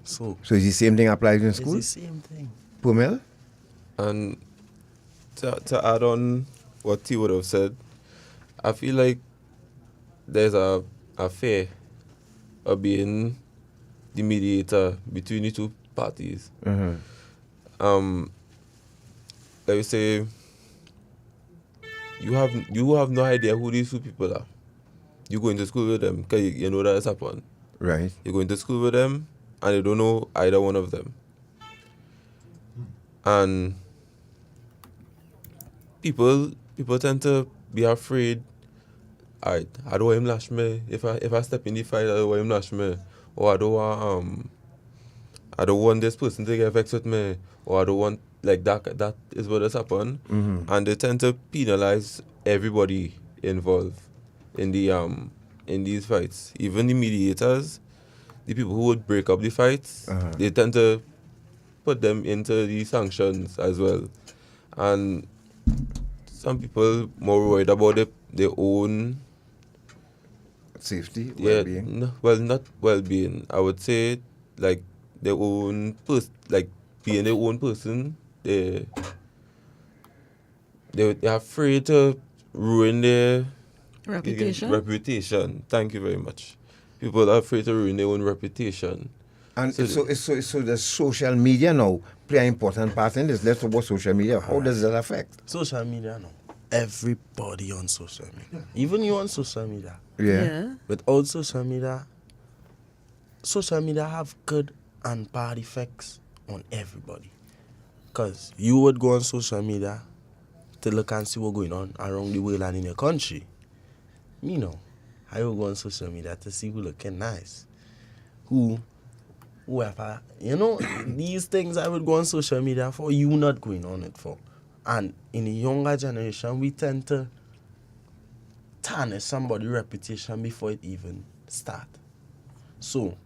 So is the same thing applies in school? It's the same thing. Pumel? And to add on what T would have said, I feel like there's a fear of being the mediator between the two parties. Let me say, you have no idea who these two people are. You go into school with them because you know that it's happened. Right. You go into school with them and you don't know either one of them. And people tend to be afraid. I don't want him lash me. If I step in the fight, I don't want him lash me. Or I don't want this person to get vexed with me. Or I don't want that is what has happened. And they tend to penalize everybody involved in these fights. Even the mediators, the people who would break up the fights, they tend to put them into the sanctions as well. And some people more worried about their own safety, well-being. No, well, not well-being. I would say like their own like being their own person. They're afraid to ruin their reputation. Thank you very much. People are afraid to ruin their own reputation. And so the social media now play an important part in this. Let's talk about social media. How does that affect? Social media now. Everybody on social media. Even you on social media. Yeah. Without social media have good and bad effects on everybody. Because you would go on social media to look and see what's going on around the world and in your country. Me know. I will go on social media to see who looking nice. Whoever. You know, these things I would go on social media for, you not going on it for. And in the younger generation, we tend to tarnish somebody's reputation before it even start. So,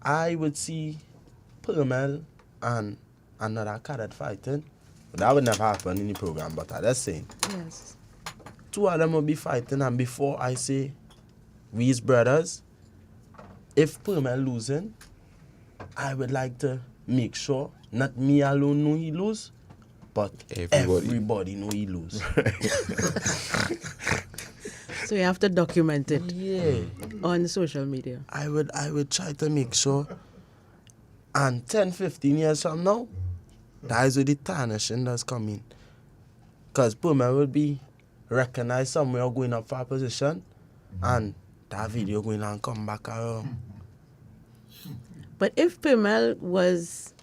I would see Permel and another cadet fighting. That would never happen in the program, but I'm just saying. Yes. Two of them will be fighting, and before I say, we's brothers, if Permel losing, I would like to make sure not me alone know he lose, but everybody know he lose. So you have to document it. Yeah. On social media. I would try to make sure, and 10, 15 years from now, that is where the tarnishing that's coming. Because Permel will be recognized somewhere going up for a position, and that video going and come back around. But if Permel was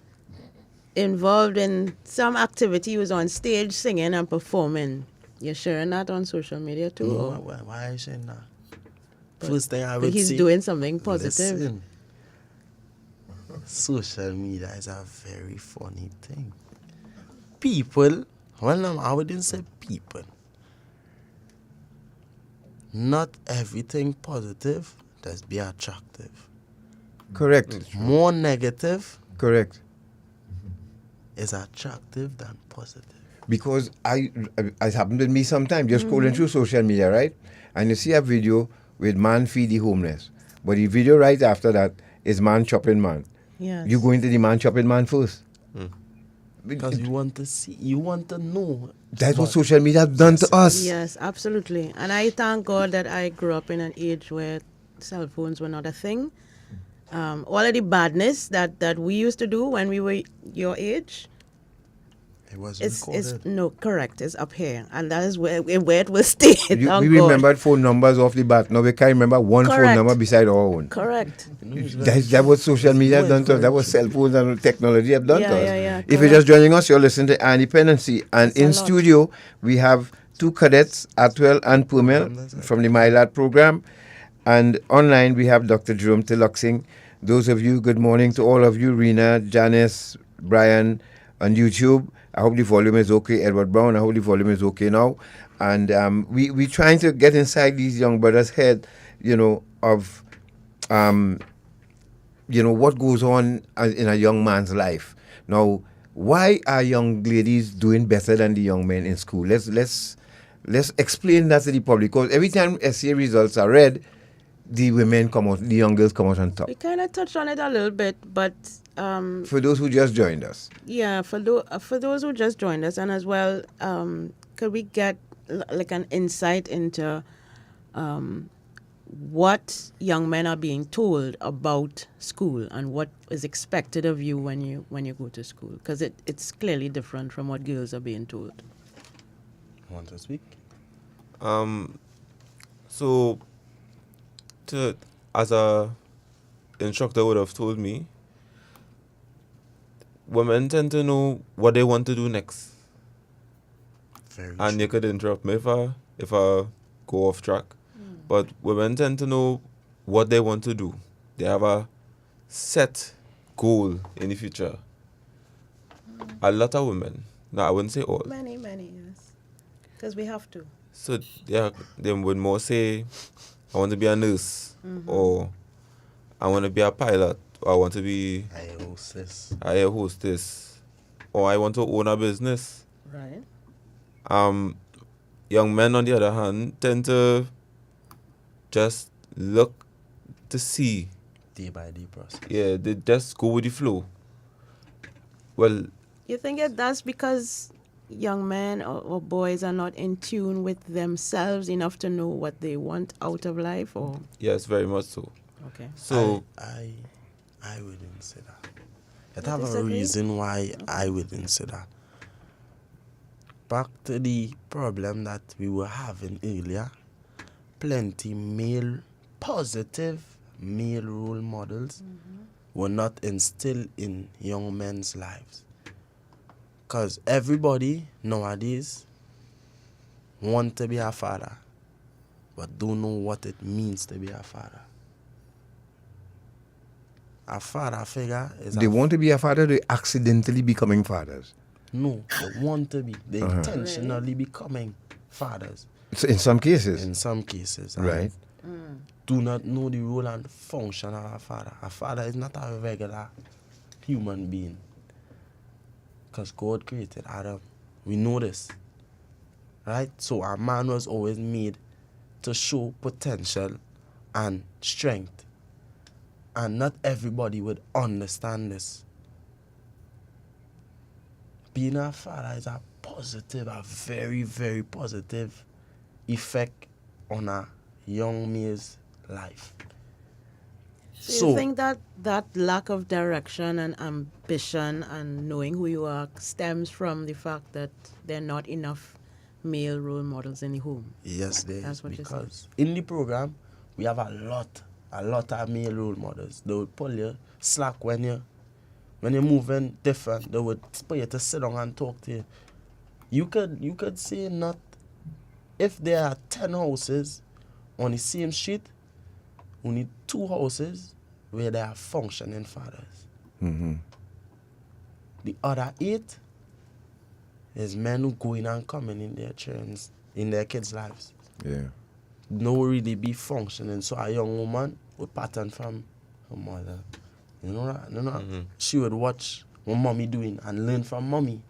involved in some activity, he was on stage singing and performing, you're sharing that on social media too? No, why are you saying that? First thing I would he's say, doing something positive. Listen, social media is a very funny thing. People, well, no, I wouldn't say people. Not everything positive does be attractive. Correct. More negative. Correct. Is attractive than positive. Because it happened with me sometimes, just scrolling through social media, right? And you see a video with man feed the homeless. But the video right after that is man chopping man. Yes. You go into the man chopping man first. Because you want to see, you want to know. That's what social media has done to us. Yes, absolutely. And I thank God that I grew up in an age where cell phones were not a thing. All of the badness that we used to do when we were your age, it was recorded. No, correct. It's up here, and that is where it will stay. We remembered phone numbers off the bat. Now we can't remember one phone number beside our own. Correct. That what social media has done to us. That what cell phones and technology have done to us. Yeah, if you're just joining us, you're listening to Dependency, and in studio we have two cadets, Atwell and Permel, from the MiLAT program, and online we have Dr. Jerome Teelucksingh. Those of you, good morning to all of you, Rena, Janice, Brian on YouTube. I hope the volume is okay. Edward Brown, I hope the volume is okay now. And we're trying to get inside these young brothers' head, of, what goes on in a young man's life. Now, why are young ladies doing better than the young men in school? Let's explain that to the public. Because every time essay results are read, the women come out, the young girls come out on top. We kind of touched on it a little bit, but for those who just joined us. Yeah, for those who just joined us, and as well, could we get like an insight into what young men are being told about school and what is expected of you when you go to school? Because it's clearly different from what girls are being told. Want to speak? So, as a instructor would have told me, women tend to know what they want to do next. And you could interrupt me if I go off track. But women tend to know what they want to do. They have a set goal in the future. A lot of women, no, I wouldn't say all. Many, yes. Because we have to. So yeah, they would more say, I want to be a nurse, or I want to be a pilot, or I want to be a air hostess, or I want to own a business. Right. Young men, on the other hand, tend to just look to see. Day by day process. Yeah, they just go with the flow. Well, You think that's because young men or boys are not in tune with themselves enough to know what they want out of life, or? yes, very much so. Okay. So I wouldn't say that. It You have a disagree? reason why I wouldn't say that. Back to the problem that we were having earlier, plenty positive male role models were not instilled in young men's lives. Because everybody nowadays want to be a father, but don't know what it means to be a father. A father figure is They want to be a father, they accidentally becoming fathers. No, they want to be. They intentionally becoming fathers. So in some cases. In some cases. Right. Do not know the role and function of a father. A father is not a regular human being. Because God created Adam. We know this. Right? So a man was always made to show potential and strength. And not everybody would understand this. Being a father is a very, very positive effect on a young male's life. So you think that lack of direction and ambition and knowing who you are stems from the fact that there are not enough male role models in the home? Yes, there That's is. what you said. Because in the program, we have a lot of male role models. They would pull you slack when you're moving different. They would put you to sit down and talk to you. You could say not, if there are 10 houses on the same street, only 2 houses where there are functioning fathers. The other 8 is men who go in and coming in their children's, in their kids' lives. Yeah. No really be functioning. So a young woman would pattern from her mother. You know that? She would watch what mommy doing and learn from mommy.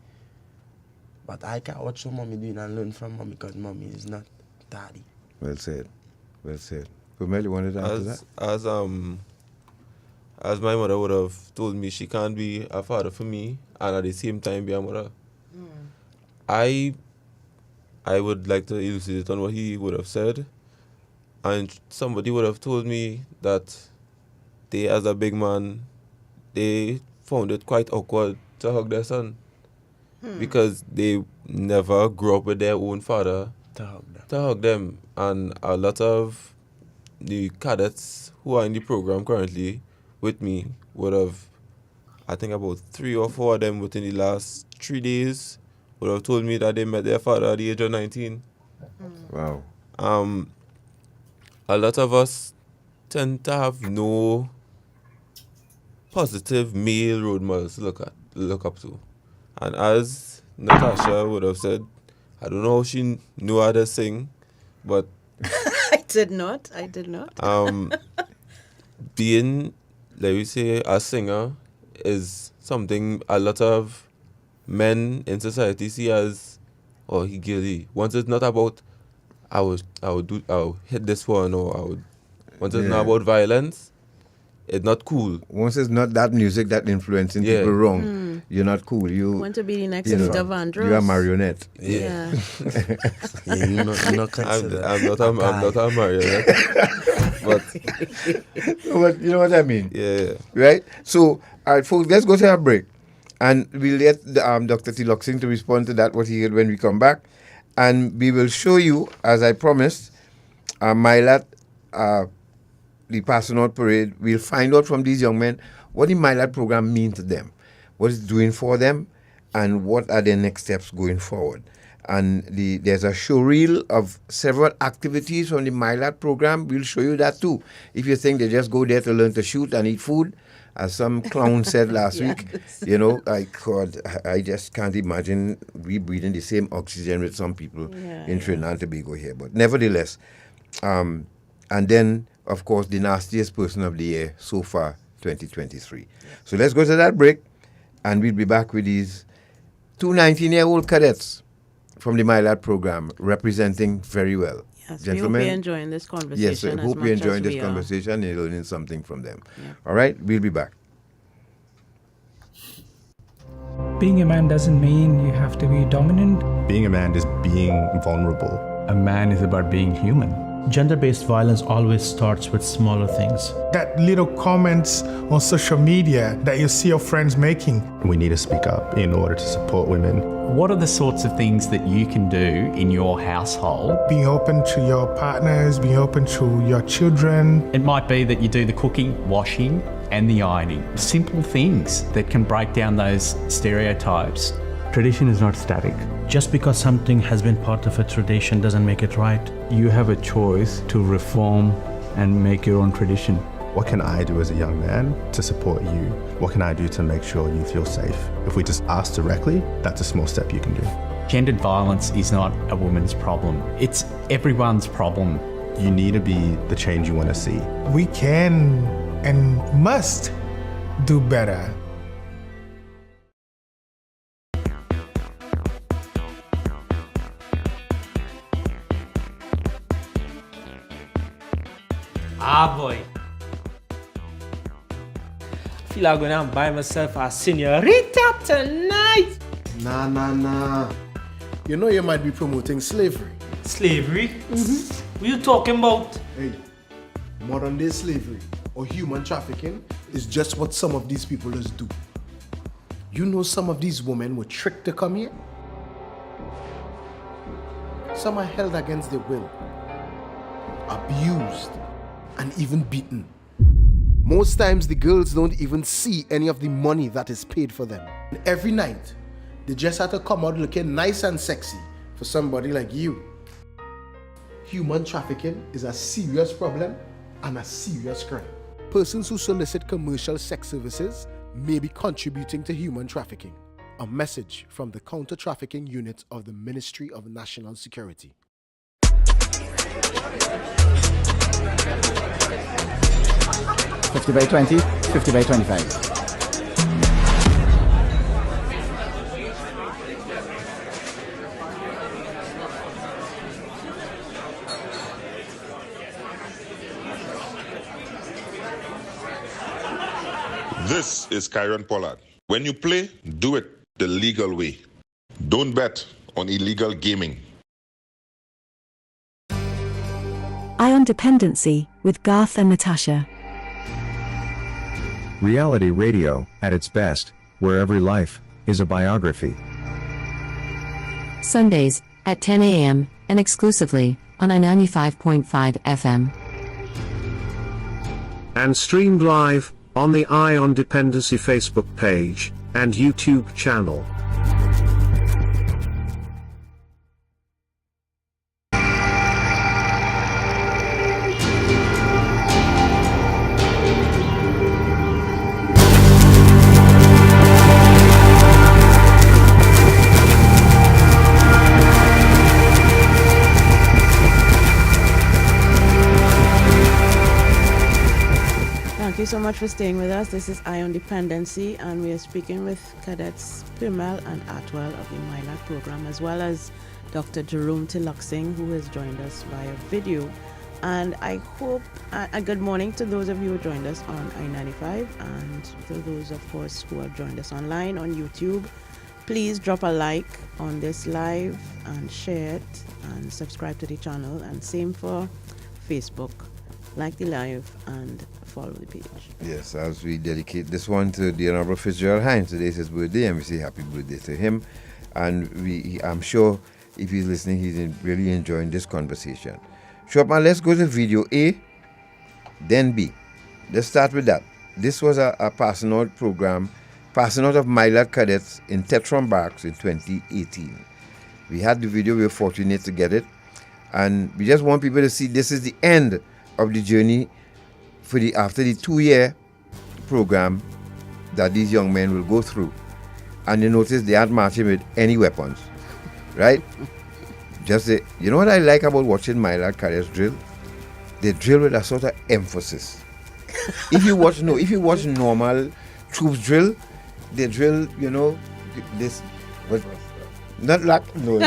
But I can't watch what mommy doing and learn from mommy because mommy is not daddy. Well said. Well said. Pumel, you wanted to add to that? As my mother would have told me, she can't be a father for me and at the same time be a mother. I would like to elucidate on what he would have said. And somebody would have told me that they, as a big man, they found it quite awkward to hug their son. Because they never grew up with their own father to hug them. And a lot of the cadets who are in the program currently with me would have, I think about 3 or 4 of them within the last 3 days would have told me that they met their father at the age of 19. Wow. A lot of us tend to have no positive male role models to look up to. And as Natasha would have said, I don't know how she knew how to sing, but I did not. Being, let me say, a singer is something a lot of men in society see as, oh, he guilty. Once it's not about, I'll hit this one, or once it's not about violence, it's not cool. Once it's not that music that influencing people wrong, you're not cool. You want to be the next Victor Vandross. You're a marionette. Yeah. You're not I'm not a marionette. But you know what I mean? Yeah. Right? So, all right, folks, let's go to a break. And we'll let Dr. Teelucksingh to respond to that, what he heard when we come back. And we will show you, as I promised, MiLAT, the passing out parade. We'll find out from these young men what the MiLAT program means to them, what it's doing for them, and what are their next steps going forward. And there's a show reel of several activities from the MiLAT program. We'll show you that too. If you think they just go there to learn to shoot and eat food, as some clown said last week, you know, I just can't imagine we breathing the same oxygen with some people in Trinidad and Tobago here. But nevertheless, and then, of course, the nastiest person of the year so far, 2023. So let's go to that break, and we'll be back with these two 19-year-old cadets from the MiLAT program, representing very well. Yes, Gentlemen, we hope you're enjoying this conversation. Yes, I hope you're enjoying this conversation and you're learning something from them. Yeah. All right, we'll be back. Being a man doesn't mean you have to be dominant. Being a man is being vulnerable. A man is about being human. Gender-based violence always starts with smaller things. That little comments on social media that you see your friends making. We need to speak up in order to support women. What are the sorts of things that you can do in your household? Being open to your partners, being open to your children. It might be that you do the cooking, washing, and the ironing. Simple things that can break down those stereotypes. Tradition is not static. Just because something has been part of a tradition doesn't make it right. You have a choice to reform and make your own tradition. What can I do as a young man to support you? What can I do to make sure you feel safe? If we just ask directly, that's a small step you can do. Gendered violence is not a woman's problem. It's everyone's problem. You need to be the change you want to see. We can and must do better. Ah boy. I feel I'm gonna buy myself a señorita tonight. Nah. You know you might be promoting slavery. Slavery? What you talking about? Hey, modern day slavery or human trafficking is just what some of these people just do. You know some of these women were tricked to come here? Some are held against their will, abused, and even beaten. Most times the girls don't even see any of the money that is paid for them. And every night, they just have to come out looking nice and sexy for somebody like you. Human trafficking is a serious problem and a serious crime. Persons who solicit commercial sex services may be contributing to human trafficking. A message from the Counter-Trafficking Unit of the Ministry of National Security. 50 by 20, 50 by 25. This is Kyron Pollard. When you play, do it the legal way. Don't bet on illegal gaming. Ion Dependency with Garth and Natasha. Reality radio, at its best, where every life is a biography. Sundays at 10 a.m. and exclusively on 95.5 FM. And streamed live on the Ion Dependency Facebook page and YouTube channel. Thank you so much for staying with us. This is Ion Dependency, and we are speaking with cadets Pirmel and Atwell of the MiLAT program, as well as Dr. Jerome Teelucksingh, who has joined us via video. And I hope, good morning to those of you who joined us on I-95, and to those, of course, who have joined us online on YouTube. Please drop a like on this live and share it and subscribe to the channel, and same for Facebook. Like the live and follow the page. Yes, as we dedicate this one to the Honorable Fitzgerald Hines. Today is his birthday, and we say happy birthday to him. And I'm sure if he's listening, he's really enjoying this conversation. Shopman, let's go to video A, then B. Let's start with that. This was a passing out program, passing out of MiLAT cadets in Tetron Barracks in 2018. We had the video. We were fortunate to get it. And we just want people to see this is the end of the journey after the 2-year program that these young men will go through. And you notice they aren't marching with any weapons, right? You know what I like about watching MiLAT cadets drill? They drill with a sort of emphasis. If you watch normal troops drill, they drill, this, but not like no.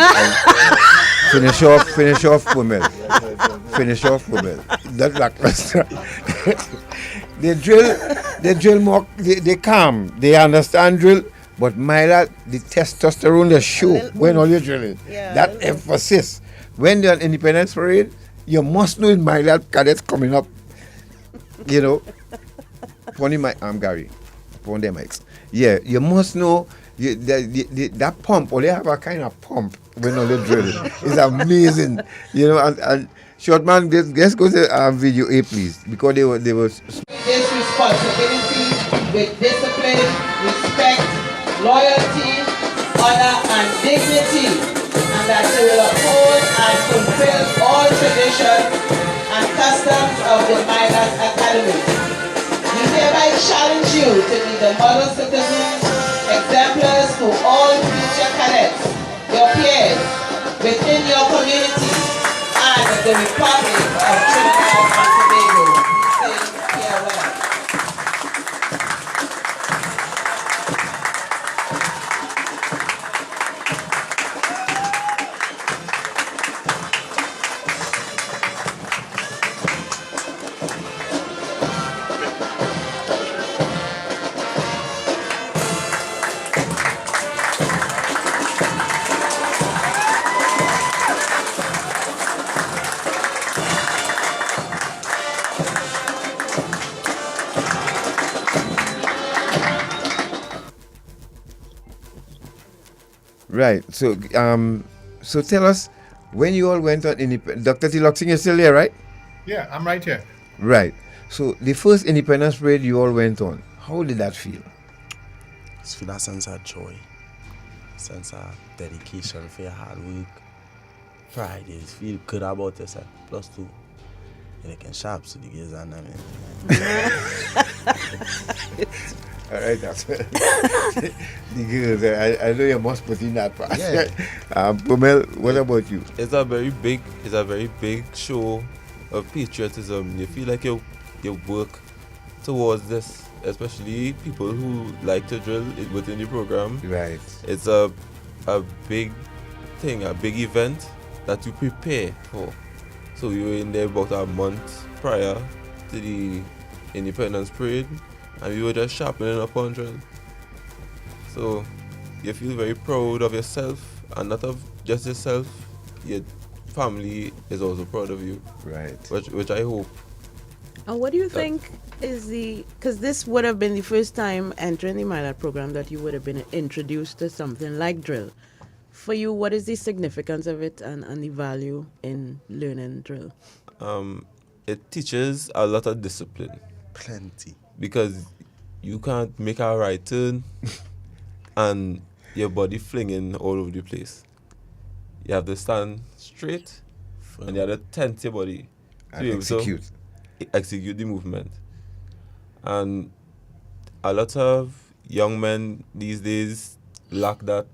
Finish off, Pumel. Finish off, Pumel. Not lackluster. They drill more. They calm. They understand drill. But MiLAT, the testosterone they show when all you're drilling. Yeah, that emphasis. When they're on Independence Parade, you must know in MiLAT cadets coming up. Pony my arm, Gary. Pon their mics. Yeah, you must know that pump, or they have a kind of pump when all they drill. It's amazing. And short man, let's go to video A, please. Because they were. This responsibility with discipline, respect, loyalty, honor, and dignity, and that they will uphold and fulfill all traditions and customs of the MiLAT Academy. We hereby challenge you to be the model citizens, exemplars to all future cadets, your peers, within your community, and the Republic of Trinidad and Tobago. Say farewell. Right. So tell us, when you all went on Dr. Teelucksingh is still there, right? Yeah, I'm right here. Right. So the first Independence Parade you all went on, how did that feel? It's feel a sense of joy, sense of dedication for your hard work, pride. You feel good about yourself. Plus two, you can sharp to the girls and All right, that's the girls. I know you must put in that part. Yeah. Pumel, what about you? It's a very big show of patriotism. You feel like you work towards this, especially people who like to drill within the program. Right. It's a big thing, a big event that you prepare for. So you were in there about a month prior to the Independence Parade, and we were just sharpening up on drill. So you feel very proud of yourself, and not of just yourself. Your family is also proud of you. Right. Which I hope. And what do you think is because this would have been the first time entering the MiLAT program that you would have been introduced to something like drill. For you, what is the significance of it and the value in learning drill? It teaches a lot of discipline. Plenty. Because you can't make a right turn and your body flinging all over the place. You have to stand straight and you have to tense your body and execute the movement. And a lot of young men these days lack that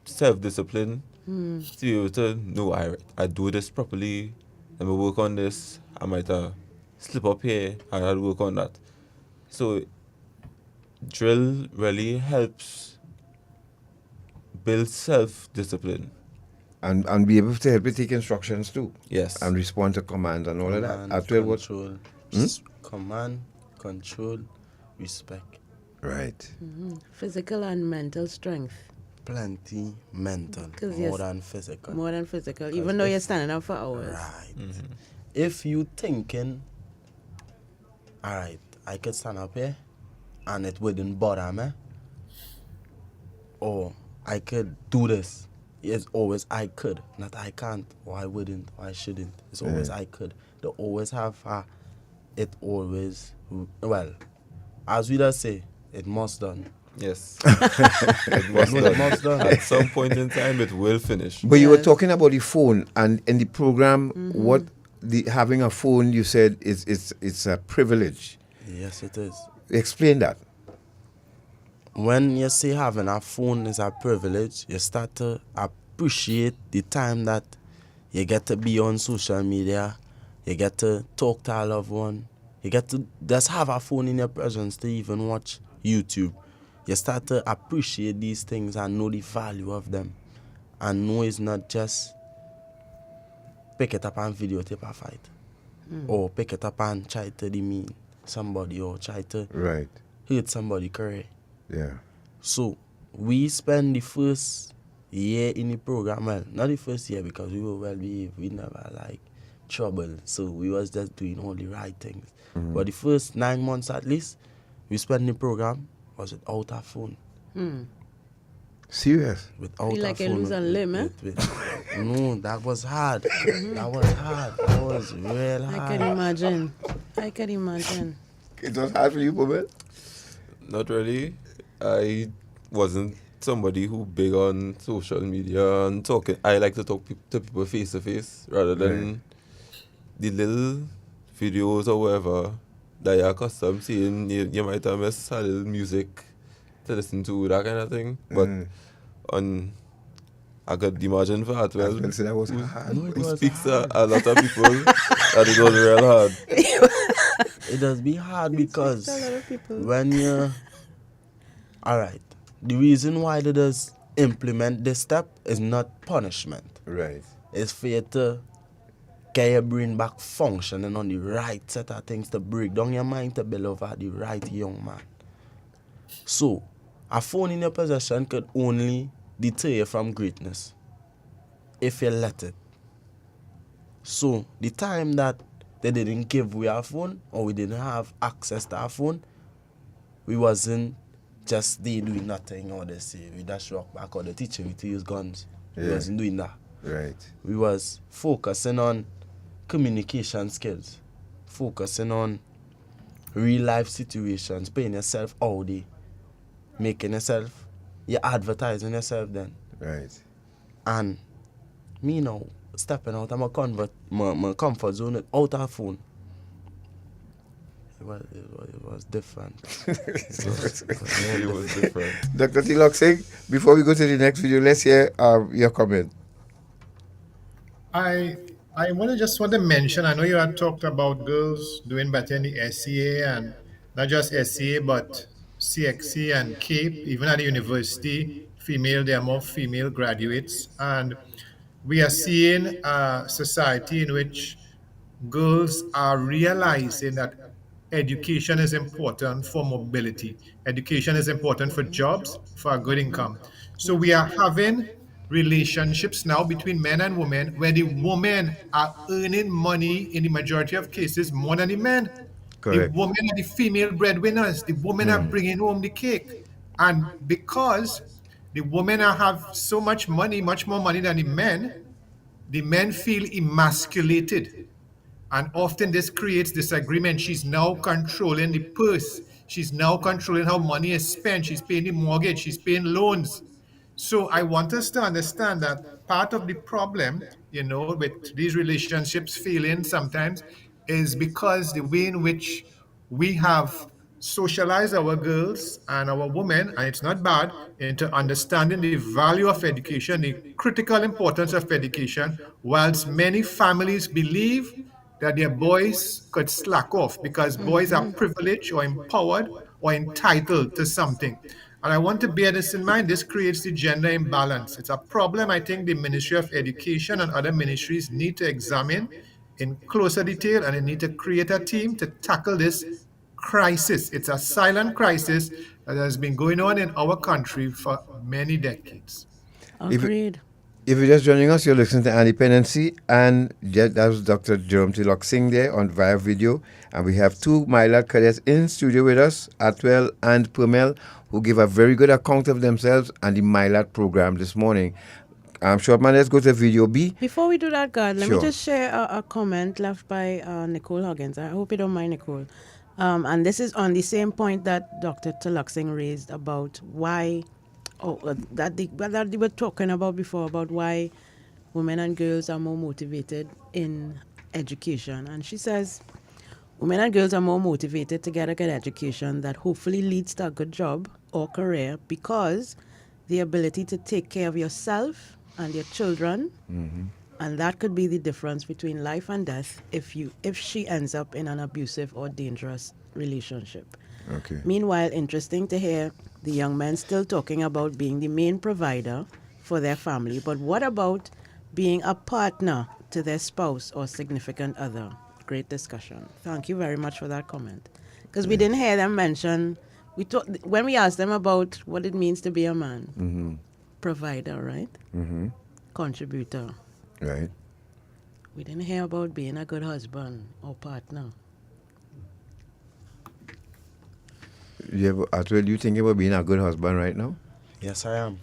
self-discipline to be able to know, I do this properly, let me work on this, I might slip up here, I had to work on that. So drill really helps build self-discipline. And be able to help you take instructions too. Yes. And respond to commands and all of that. Control. Command, control, respect. Right. Physical and mental strength. Plenty mental, more than physical. More than physical, even though you're standing up for hours. Right. If you thinking, all right, I could stand up here and it wouldn't bother me, or I could do this. It's always I could, not I can't, or I wouldn't, or I shouldn't. It's always I could. They always have it always, well, as we just say, it must done. Yes. It must No, it must done. At some point in time, it will finish. But you were talking about the phone, and in the program, what having a phone, you said it's a privilege. Yes, it is. Explain that. When you say having a phone is a privilege, you start to appreciate the time that you get to be on social media, you get to talk to a loved one, you get to just have a phone in your presence to even watch YouTube. You start to appreciate these things and know the value of them. And know it's not just pick it up and videotape a fight. Or pick it up and try to demean somebody or try to hurt somebody's career. Yeah. So we spend the first year in the program, well, not the first year because we were well behaved, we never like trouble. So we was just doing all the right things. But the first 9 months at least, we spent in the program was without a phone. Serious? Without Feel a like phone. you lose a limb, eh? No, that was hard. That was hard. That was real hard. I can imagine. I can imagine. It was hard for you, Bobel? Not really. I wasn't somebody who big on social media and talking. I like to talk to people face to face rather than the little videos or whatever that you're accustomed seeing. You might have missed a little music to listen to, that kind of thing. But I could imagine for that. Well, that was hard. Who speaks to a lot of people that it was real hard. It does be hard because when you... Alright, the reason why they does implement this step is not punishment. Right. It's for you to get your brain back functioning on the right set of things to break down your mind to build over the right young man. So, a phone in your possession could only deter you from greatness if you let it. So, the time that they didn't give we our phone or we didn't have access to our phone, we wasn't just they doing nothing or they say we just rock back or they teaching we to use guns. We wasn't doing that. Right. We was focusing on communication skills, focusing on real life situations, putting yourself out there, making yourself, you're advertising yourself then. Right. And me now, stepping out of my comfort zone without a phone. It was different. It was different. Dr. Teelucksingh, before we go to the next video, let's hear your comment. I just want to mention, I know you had talked about girls doing better in the SCA, and not just SCA, but CXC and CAPE, even at the university, there are more female graduates. And we are seeing a society in which girls are realizing that education is important for mobility. Education is important for jobs, for a good income. So we are having relationships now between men and women where the women are earning money in the majority of cases more than the men. Correct. The women are the female breadwinners. The women are bringing home the cake. And because the women have so much money, much more money than the men feel emasculated. And often this creates disagreement. She's now controlling the purse. She's now controlling how money is spent. She's paying the mortgage. She's paying loans. So I want us to understand that part of the problem, with these relationships failing sometimes is because the way in which we have socialized our girls and our women, and it's not bad, into understanding the value of education, the critical importance of education, whilst many families believe that their boys could slack off because boys are privileged or empowered or entitled to something. And I want to bear this in mind. This creates the gender imbalance. It's a problem I think the Ministry of Education and other ministries need to examine in closer detail, and they need to create a team to tackle this crisis. It's a silent crisis that has been going on in our country for many decades. Agreed. If you're just joining us, you're listening to Dependency, and that was Dr. Jerome Teelucksingh there via video. And we have two MiLAT cadets in studio with us, Atwell and Purmel, who give a very good account of themselves and the MiLAT program this morning. I'm sure, man, let's go to video B. Before we do that, God, let me just share a comment left by Nicole Huggins. I hope you don't mind, Nicole. And this is on the same point that Dr. Teelucksingh raised about why, that they were talking about before, about why women and girls are more motivated in education. And she says, women and girls are more motivated to get a good education that hopefully leads to a good job or career because the ability to take care of yourself and your children, and that could be the difference between life and death if she ends up in an abusive or dangerous relationship. Okay. Meanwhile, interesting to hear the young men still talking about being the main provider for their family. But what about being a partner to their spouse or significant other? Great discussion. Thank you very much for that comment. Because we didn't hear them mention, when we asked them about what it means to be a man, provider, right? Contributor. Right. We didn't hear about being a good husband or partner. Atwell, you thinking about being a good husband right now? Yes, I am.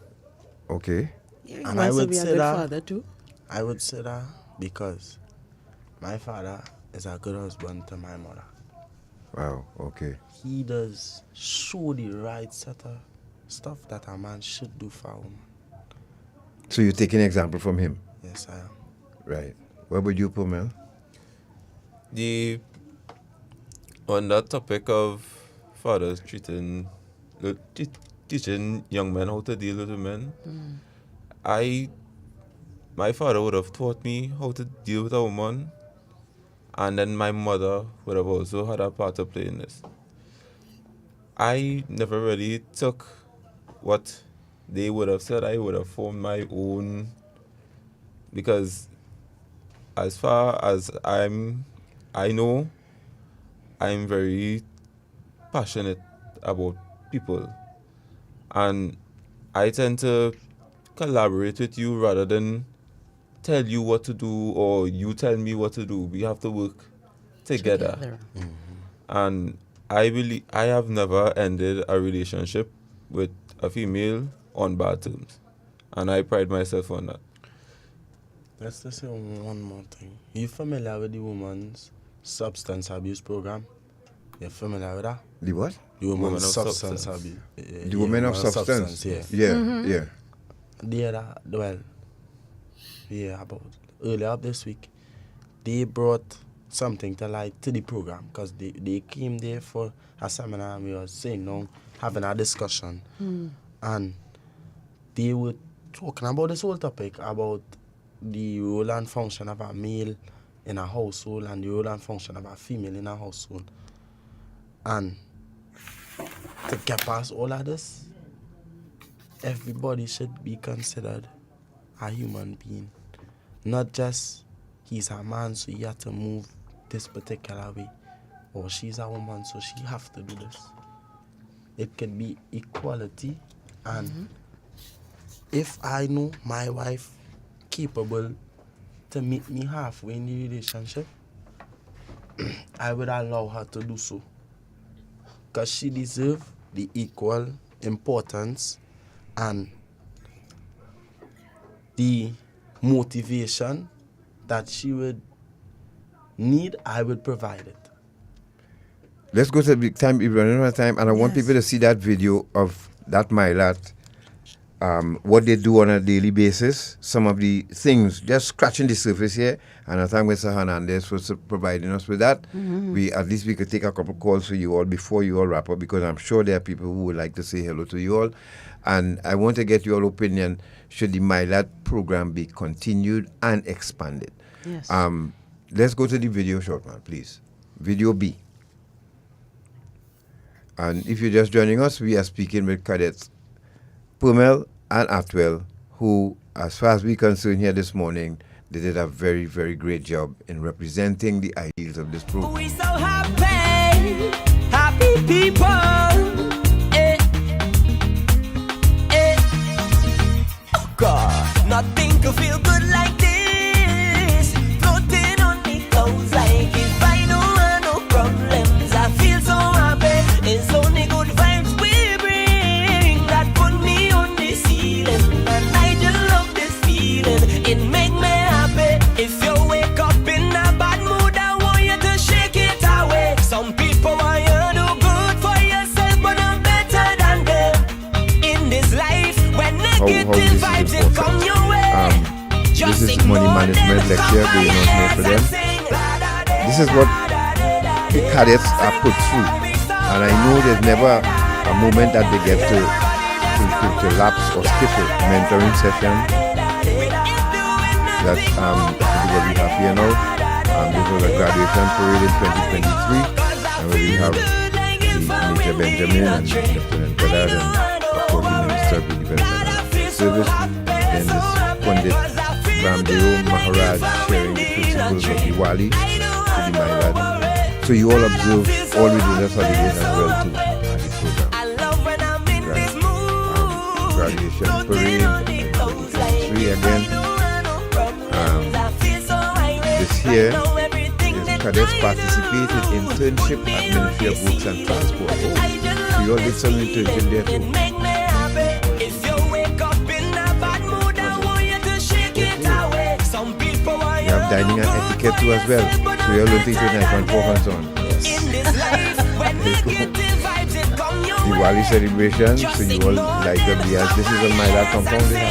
Okay. Yeah, and I would be a good father too. I would say that because my father is a good husband to my mother. Wow, okay. He does show the right set of stuff that a man should do for a woman. So you're taking an example from him? Yes, I am. Right. What about you, Pomel? On that topic of fathers teaching young men how to deal with women, my father would have taught me how to deal with a woman, and then my mother would have also had a part to play in this. I never really took what they would have said. I would have formed my own, because as far as I know, I'm very passionate about people, and I tend to collaborate with you rather than tell you what to do or you tell me what to do. We have to work together. And I have never ended a relationship with a female on bad terms, and I pride myself on that. Let's just say one more thing. You familiar with the woman's substance abuse program? You're familiar with that? The what? The woman's substance abuse. The woman of substance? Yeah. About earlier this week, they brought something to light to the program because they came there for a seminar and we were saying no, having a discussion. And they were talking about this whole topic about the role and function of a male in a household and the role and function of a female in a household. And to get past all of this, everybody should be considered a human being. Not just he's a man, so he has to move this particular way, or she's a woman, so she has to do this. It can be equality, and if I know my wife capable to meet me halfway in the relationship, I would allow her to do so, because she deserves the equal importance and the motivation that she would need. I would provide it. Let's go to the big time. We're running out of time, and I want people to see that video of that MiLAT, what they do on a daily basis, some of the things, just scratching the surface here. And I thank Mr. Hernandez for providing us with that. At least we could take a couple calls for you all before you all wrap up, because I'm sure there are people who would like to say hello to you all. And I want to get your opinion. Should the MiLAT program be continued and expanded? Yes. Let's go to the video short, man, please. Video B. And if you're just joining us, we are speaking with cadets Pumel and Atwell, who, as far as we're concerned here this morning, they did a very, very great job in representing the ideals of this program. We so happy, happy people. Oh God, nothing could feel good like this. Floating on the clouds like if I don't have no problems. I feel so happy. It's only good vibes we bring that put me on the ceiling. And I just love this feeling. It make me happy. If you wake up in a bad mood, I want you to shake it away. So management lecture going on here for them. This is what the cadets are put through, and I know there's never a moment that they get to lapse or skip a mentoring session. That's what we have here now. This was a graduation parade in 2023, and where we have Major Benjamin and Lieutenant Ballard and of course the Minister of the Development and Service. Then this Pundit Ramdeo Maharaj sharing the principles of Diwali to the MiLAT. So you all observe all religious holidays as well too at the program. Right. Graduation parade, 2023 again. This here is cadets participate in internship at Ministry of Works and Transport. Oh, so you all did some internship there too. You have dining and etiquette too as well. So you all learn things with knife and fork and so on. Diwali celebration, so you all light up the house. This is a MiLAT compound they have.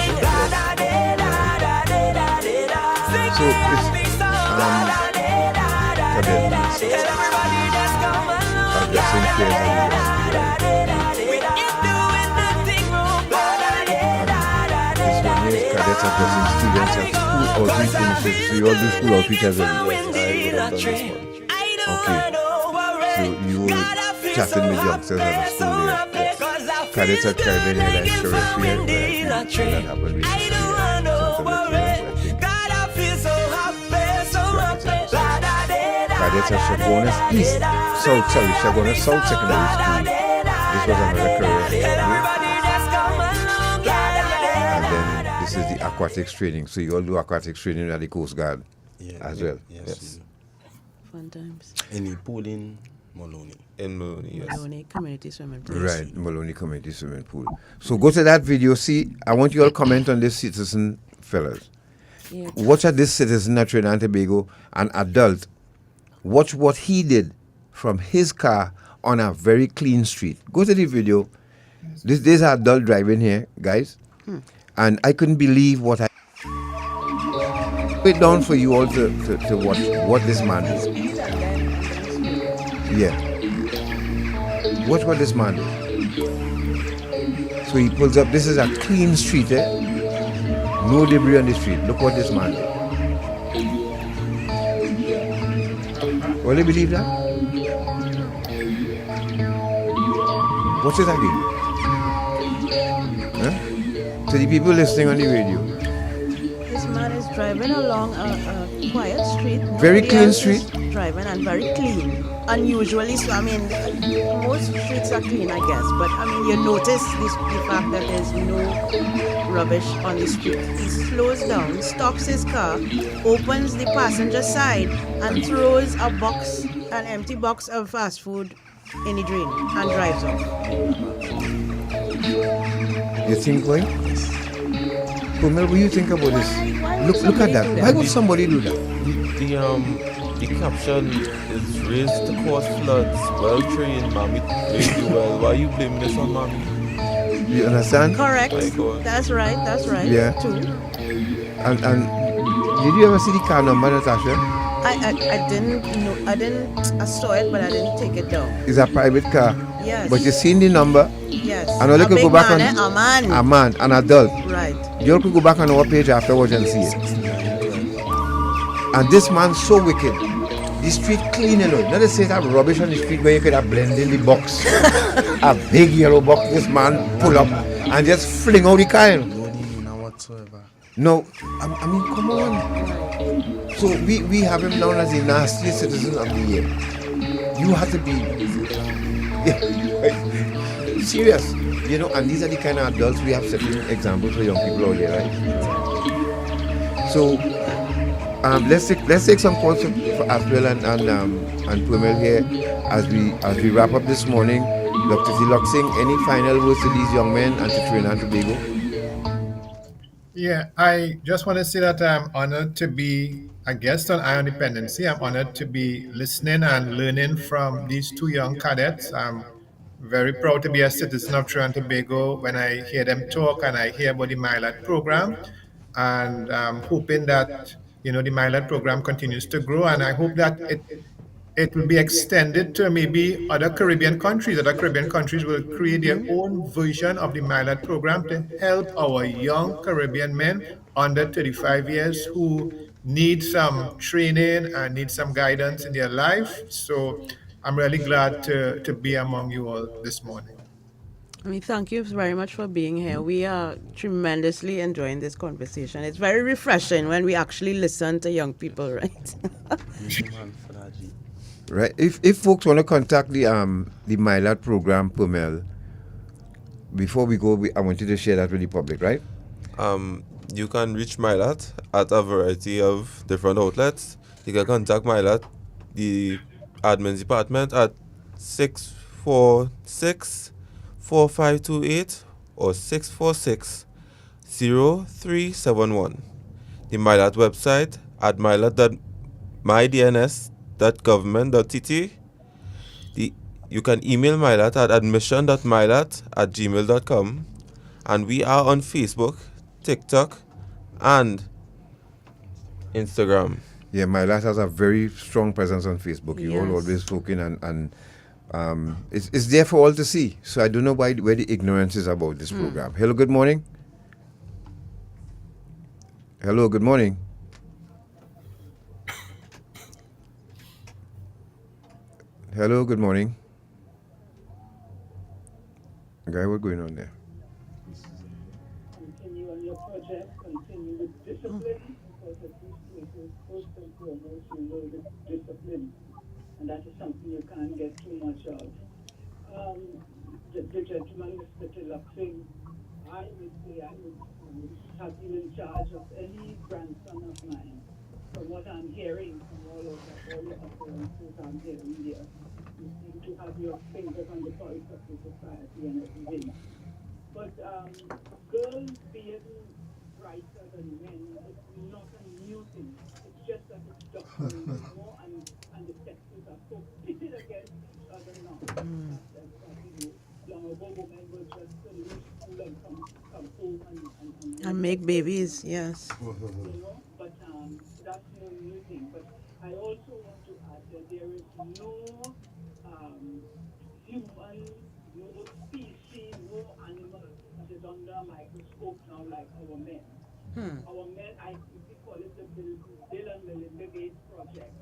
So it's addressing fears this one here is cadets addressing students at school outreach initiatives. So you all do school outreach as well? Okay. So you will chatting with youngsters at the school there. Yes. Cadets at Caribbean Airlines Career Fair, that happened recently. Cadets at Chagonas East, Chagonas South Secondary School. This was another career fair. And then this is the aquatics training. So you all do aquatics training at the Coast Guard as well. Yes. Fun times. In the pool in Maloney. In Maloney, yes. Maloney Community Swimming Pool. Right, Maloney Community Swimming Pool. So go to that video. See, I want you all comment on this citizen, fellas. Yeah. Watch at this citizen at Trinidad and Tobago, an adult. Watch what he did from his car on a very clean street. Go to the video. There's an adult driving here, guys. And I couldn't believe what I... Wait down for you all to watch what this man did. Yeah. Watch what this man did. So he pulls up. This is a clean street, eh? No debris on the street. Look what this man did. Will you believe that? What's it again? Huh? To the people listening on the radio. This man is driving along a quiet street. Very clean street. Driving and very clean. Unusually so. I mean, most streets are clean, I guess. But I mean, you notice the fact that there's no rubbish on the street. He slows down, stops his car, opens the passenger side, and throws an empty box of fast food in the drain and drives off. You think why? Kumel, what do you think about this? Look at that. Why would somebody do that? The caption is raised to cause floods, well trained, mommy played you well. Why are you blaming this on mommy? You understand? Correct. That's right. Yeah. Too. And did you ever see the car number, Natasha? I didn't know. I saw it, but I didn't take it down. It's a private car. Yes. But you seen the number? Yes. And all you could go back on a man, an adult. Right. You all could go back on our page afterwards and see it. And this man's so wicked. The street clean alone. Not to say that rubbish on the street where you could have blended in the box. A big yellow box. This man pull up and just fling out the car. No, I mean, come on. So we have him known as the nastiest citizen of the year. You have to be serious, you know. And these are the kind of adults we have setting examples for young people out there, right? So let's take some calls for Aswell and Pumel here as we wrap up this morning. Dr. Teelucksingh, any final words to these young men and to Trinidad and Tobago? Yeah, I just want to say that I'm honored to be a guest on Eye on Dependency. I'm honored to be listening and learning from these two young cadets. I'm very proud to be a citizen of Trinidad and Tobago when I hear them talk and I hear about the MiLAT program. And I'm hoping that the MiLAT program continues to grow, and I hope that it will be extended to maybe other Caribbean countries. Other Caribbean countries will create their own version of the MiLAT program to help our young Caribbean men under 35 years who need some training and need some guidance in their life. So I'm really glad to be among you all this morning. I mean, thank you very much for being here. We are tremendously enjoying this conversation. It's very refreshing when we actually listen to young people, right? Right. If folks want to contact the MiLAT program, Pumel, before we go, I want you to share that with the public, right? You can reach MiLAT at a variety of different outlets. You can contact MiLAT, the admin department, at 646-4528 or 646-0371. The MiLAT website at milat.mydns.government.tt. You can email MiLAT at admission.milat@gmail.com. And we are on Facebook, TikTok, and Instagram. Yeah, MiLAT has a very strong presence on Facebook. You all always talking, and it's there for all to see. So I don't know where the ignorance is about this program. Hello, good morning. Hello, good morning. Hello, good morning. Guy, what's going on there? Continue on your project, continue with discipline, because at these places, first and foremost, you know the discipline, and that is something you can't get too much of. The gentleman, Mr. Teelucksingh, I would say I would have you in charge of any grandson of mine. From what I'm hearing from all of the appearances I'm hearing here, you seem to have your fingers on the pulse of the society and everything. But girls being brighter than men is not a new thing. It's just that it's documented more and the sexes are so pitted against each other now. Long ago, women were just to leave school and come home And make babies, yes. You know, but that's no new thing. But I also want to add that there is no human, no species, no animal that is under a microscope now like our men. Our men, I call it the Bill and Melinda Gates Project.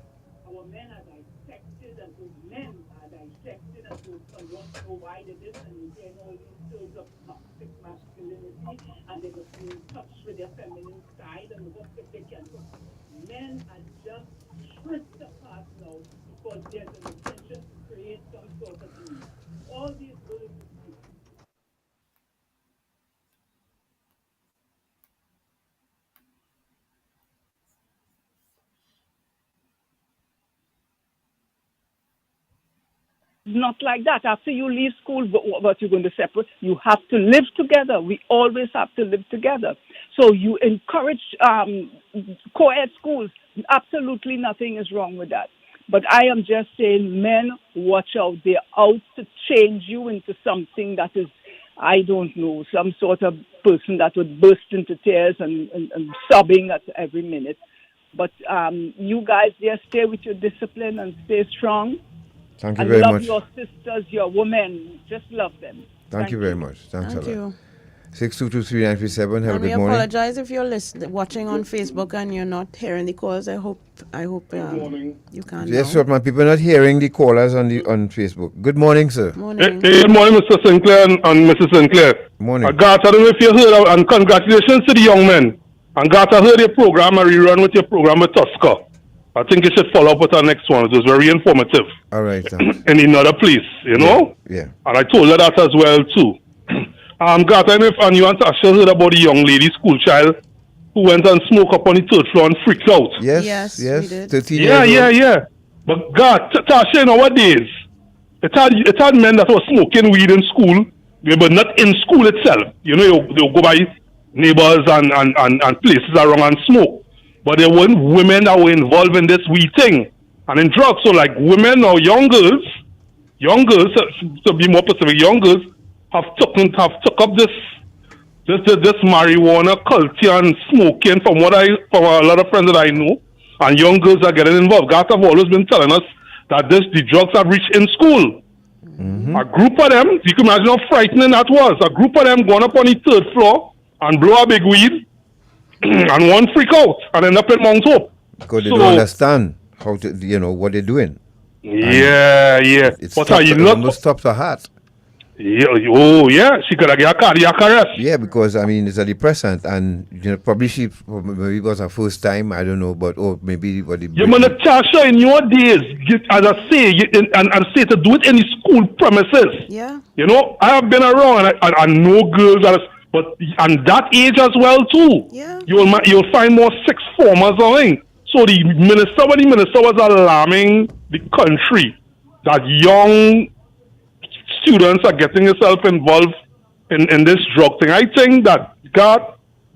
Our men are dissected, and those men are dissected, and those want to know why they did, and they gain all these skills of toxic masculinity, and they get in touch with their feminine side, and what they can do. Men are just stripped apart now because there's an intention to create some sort of thing. All these girls. Not like that. After you leave school, what you're going to separate, you have to live together. We always have to live together. So you encourage co-ed schools. Absolutely nothing is wrong with that. But I am just saying, men, watch out. They're out to change you into something that is, I don't know, some sort of person that would burst into tears and sobbing at every minute. But you guys there, stay with your discipline and stay strong. Thank you very much. And love your sisters, your women. Just love them. Thank you very much. Thanks Thank a lot. you. 6223937. Hello, And we good morning. apologize if you're watching on Facebook and you're not hearing the calls. I hope you can. Yes, now. my people are not hearing the callers on Facebook. Good morning, sir. Morning. Good morning, Mr. Sinclair and Mrs. Sinclair. Morning. Garth, I don't know if you heard, and congratulations to the young men. And Garth, I heard your program, a rerun with your program with Tusker. I think you should follow up with our next one. It was very informative. All right. In another place, you know? Yeah. And I told her that as well, too. Garth, I don't know if you and Tasha heard about the young lady, school child, who went and smoked up on the third floor and freaked out. Yes. we did. 13 Yeah. years old. But Garth, Tasha, nowadays, it had men that were smoking weed in school, but not in school itself. You know, they'll go by neighbors and places around and smoke. But there weren't women that were involved in this weed thing and in drugs. So like women or young girls, to be more specific, young girls have took up this this marijuana culture and smoking, from a lot of friends that I know, and young girls are getting involved. God have always been telling us that the drugs have reached in school. A group of them, you can imagine how frightening that was. A group of them going up on the 3rd floor and blow a big weed, and one freak out and end up in Mount Hope. Because they don't understand how to, what they're doing. Yeah. But it almost stops her heart. Yeah, oh yeah, she could have got a cardiac arrest. Yeah, because it's a depressant, and probably maybe it was her first time. I don't know, but maybe what. Yeah, man, Natasha, in your days, as I say, and say to do it in the school premises. Yeah. I have been around, and I know girls but that age as well too. Yeah. You'll find more sixth formers on. So the minister was alarming the country that young students are getting themselves involved in this drug thing. I think that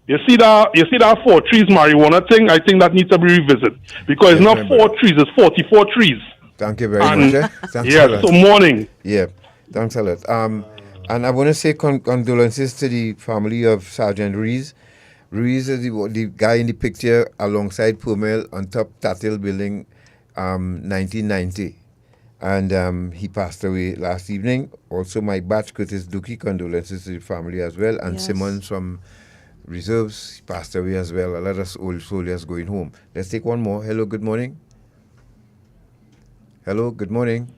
you see that 4 trees marijuana thing. I think that needs to be revisited because it's not 4 trees, it's 44 trees. Thank you very much. Thanks yeah, so morning. Yeah, thanks a lot. And I want to say condolences to the family of Sergeant Ruiz. Ruiz is the guy in the picture alongside Pumel on top Tatil building, 1990. And he passed away last evening. Also, my batch, Curtis Dookie, condolences to the family as well. And Simmons from Reserves passed away as well. A lot of old soldiers going home. Let's take one more. Hello, good morning. Hello, good morning.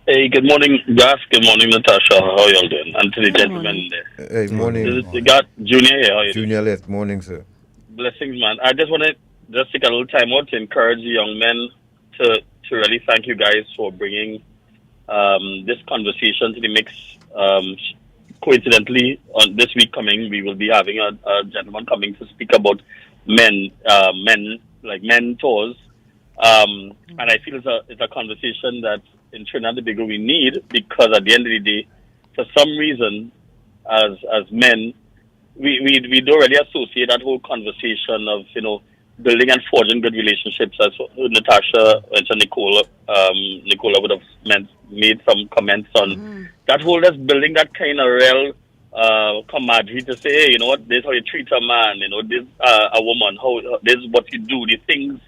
Hey, good morning, Gus. Good morning, Natasha. How are you all doing? And to the gentlemen there. Hey, morning. You got Junior here. How are you Junior left. Morning, sir. Blessings, man. I just want to take a little time out to encourage the young men to really thank you guys for bringing this conversation to the mix. Coincidentally, on this week coming, we will be having a gentleman coming to speak about men mentors. And I feel it's a conversation that in Trinidad and Tobago we need, because at the end of the day, for some reason, as men, we don't really associate that whole conversation of building and forging good relationships, as Natasha and Nicola would have made some comments on that whole just building that kind of real camaraderie to say, hey, you know what, this is how you treat a man, this a woman, how this is what you do, these things,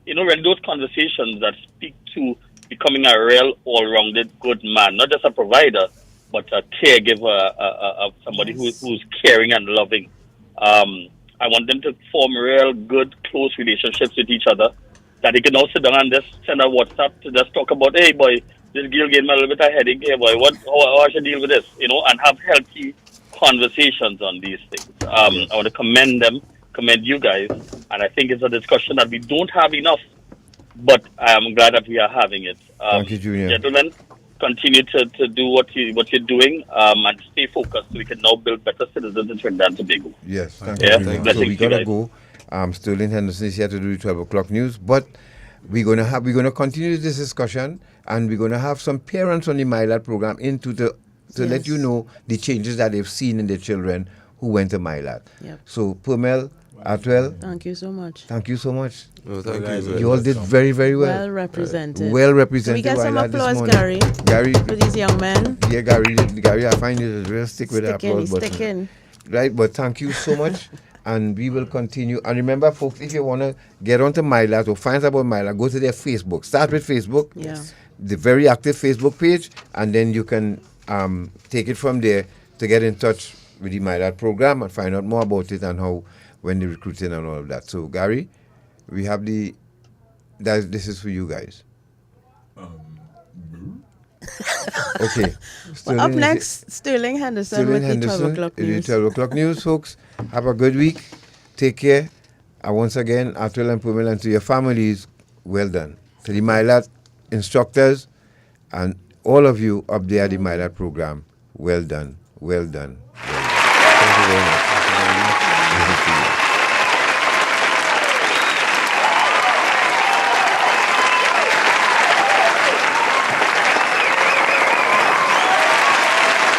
really those conversations that speak to becoming a real all-rounded good man, not just a provider, but a caregiver, somebody who's caring and loving. I want them to form real good, close relationships with each other, that they can all sit down and just send a WhatsApp to just talk about, hey boy, this girl gave me a little bit of headache, hey boy, how I should deal with this, and have healthy conversations on these things. I want to commend you guys, and I think it's a discussion that we don't have enough, but I'm glad that we are having it. Thank you, Junior. Gentlemen, continue to do what you're doing, and stay focused so we can now build better citizens in Trinidad and Tobago. Yes, thank you. So we gotta go. Sterling Henderson is here to do the 12 o'clock news, but we're gonna continue this discussion, and we're gonna have some parents on the MiLAT program to let you know the changes that they've seen in their children who went to MiLAT. Yep. So Pumel, Atwell. Thank you so much. Thank you so much. Oh, thank you. You all did very, very well. Well represented. Well represented. Can we get some applause, Gary? Gary, for these young men. Yeah, Gary, I find you real stick with the applause button. Sticking. Right, but thank you so much, and we will continue. And remember, folks, if you want to get onto MiLAT or find out about MiLAT, go to their Facebook. Start with Facebook. Yeah. The very active Facebook page, and then you can take it from there to get in touch with the MiLAT program and find out more about it and how, when the recruiting and all of that. So, Gary, we have this is for you guys. Okay. Well, up next, Sterling Henderson with the 12 o'clock news. The 12 o'clock news, folks. Have a good week. Take care. And once again, Atwell and Pumel, and to your families, well done. To the MiLAT instructors and all of you up there at the MiLAT program, well done. Well done. Thank you very much.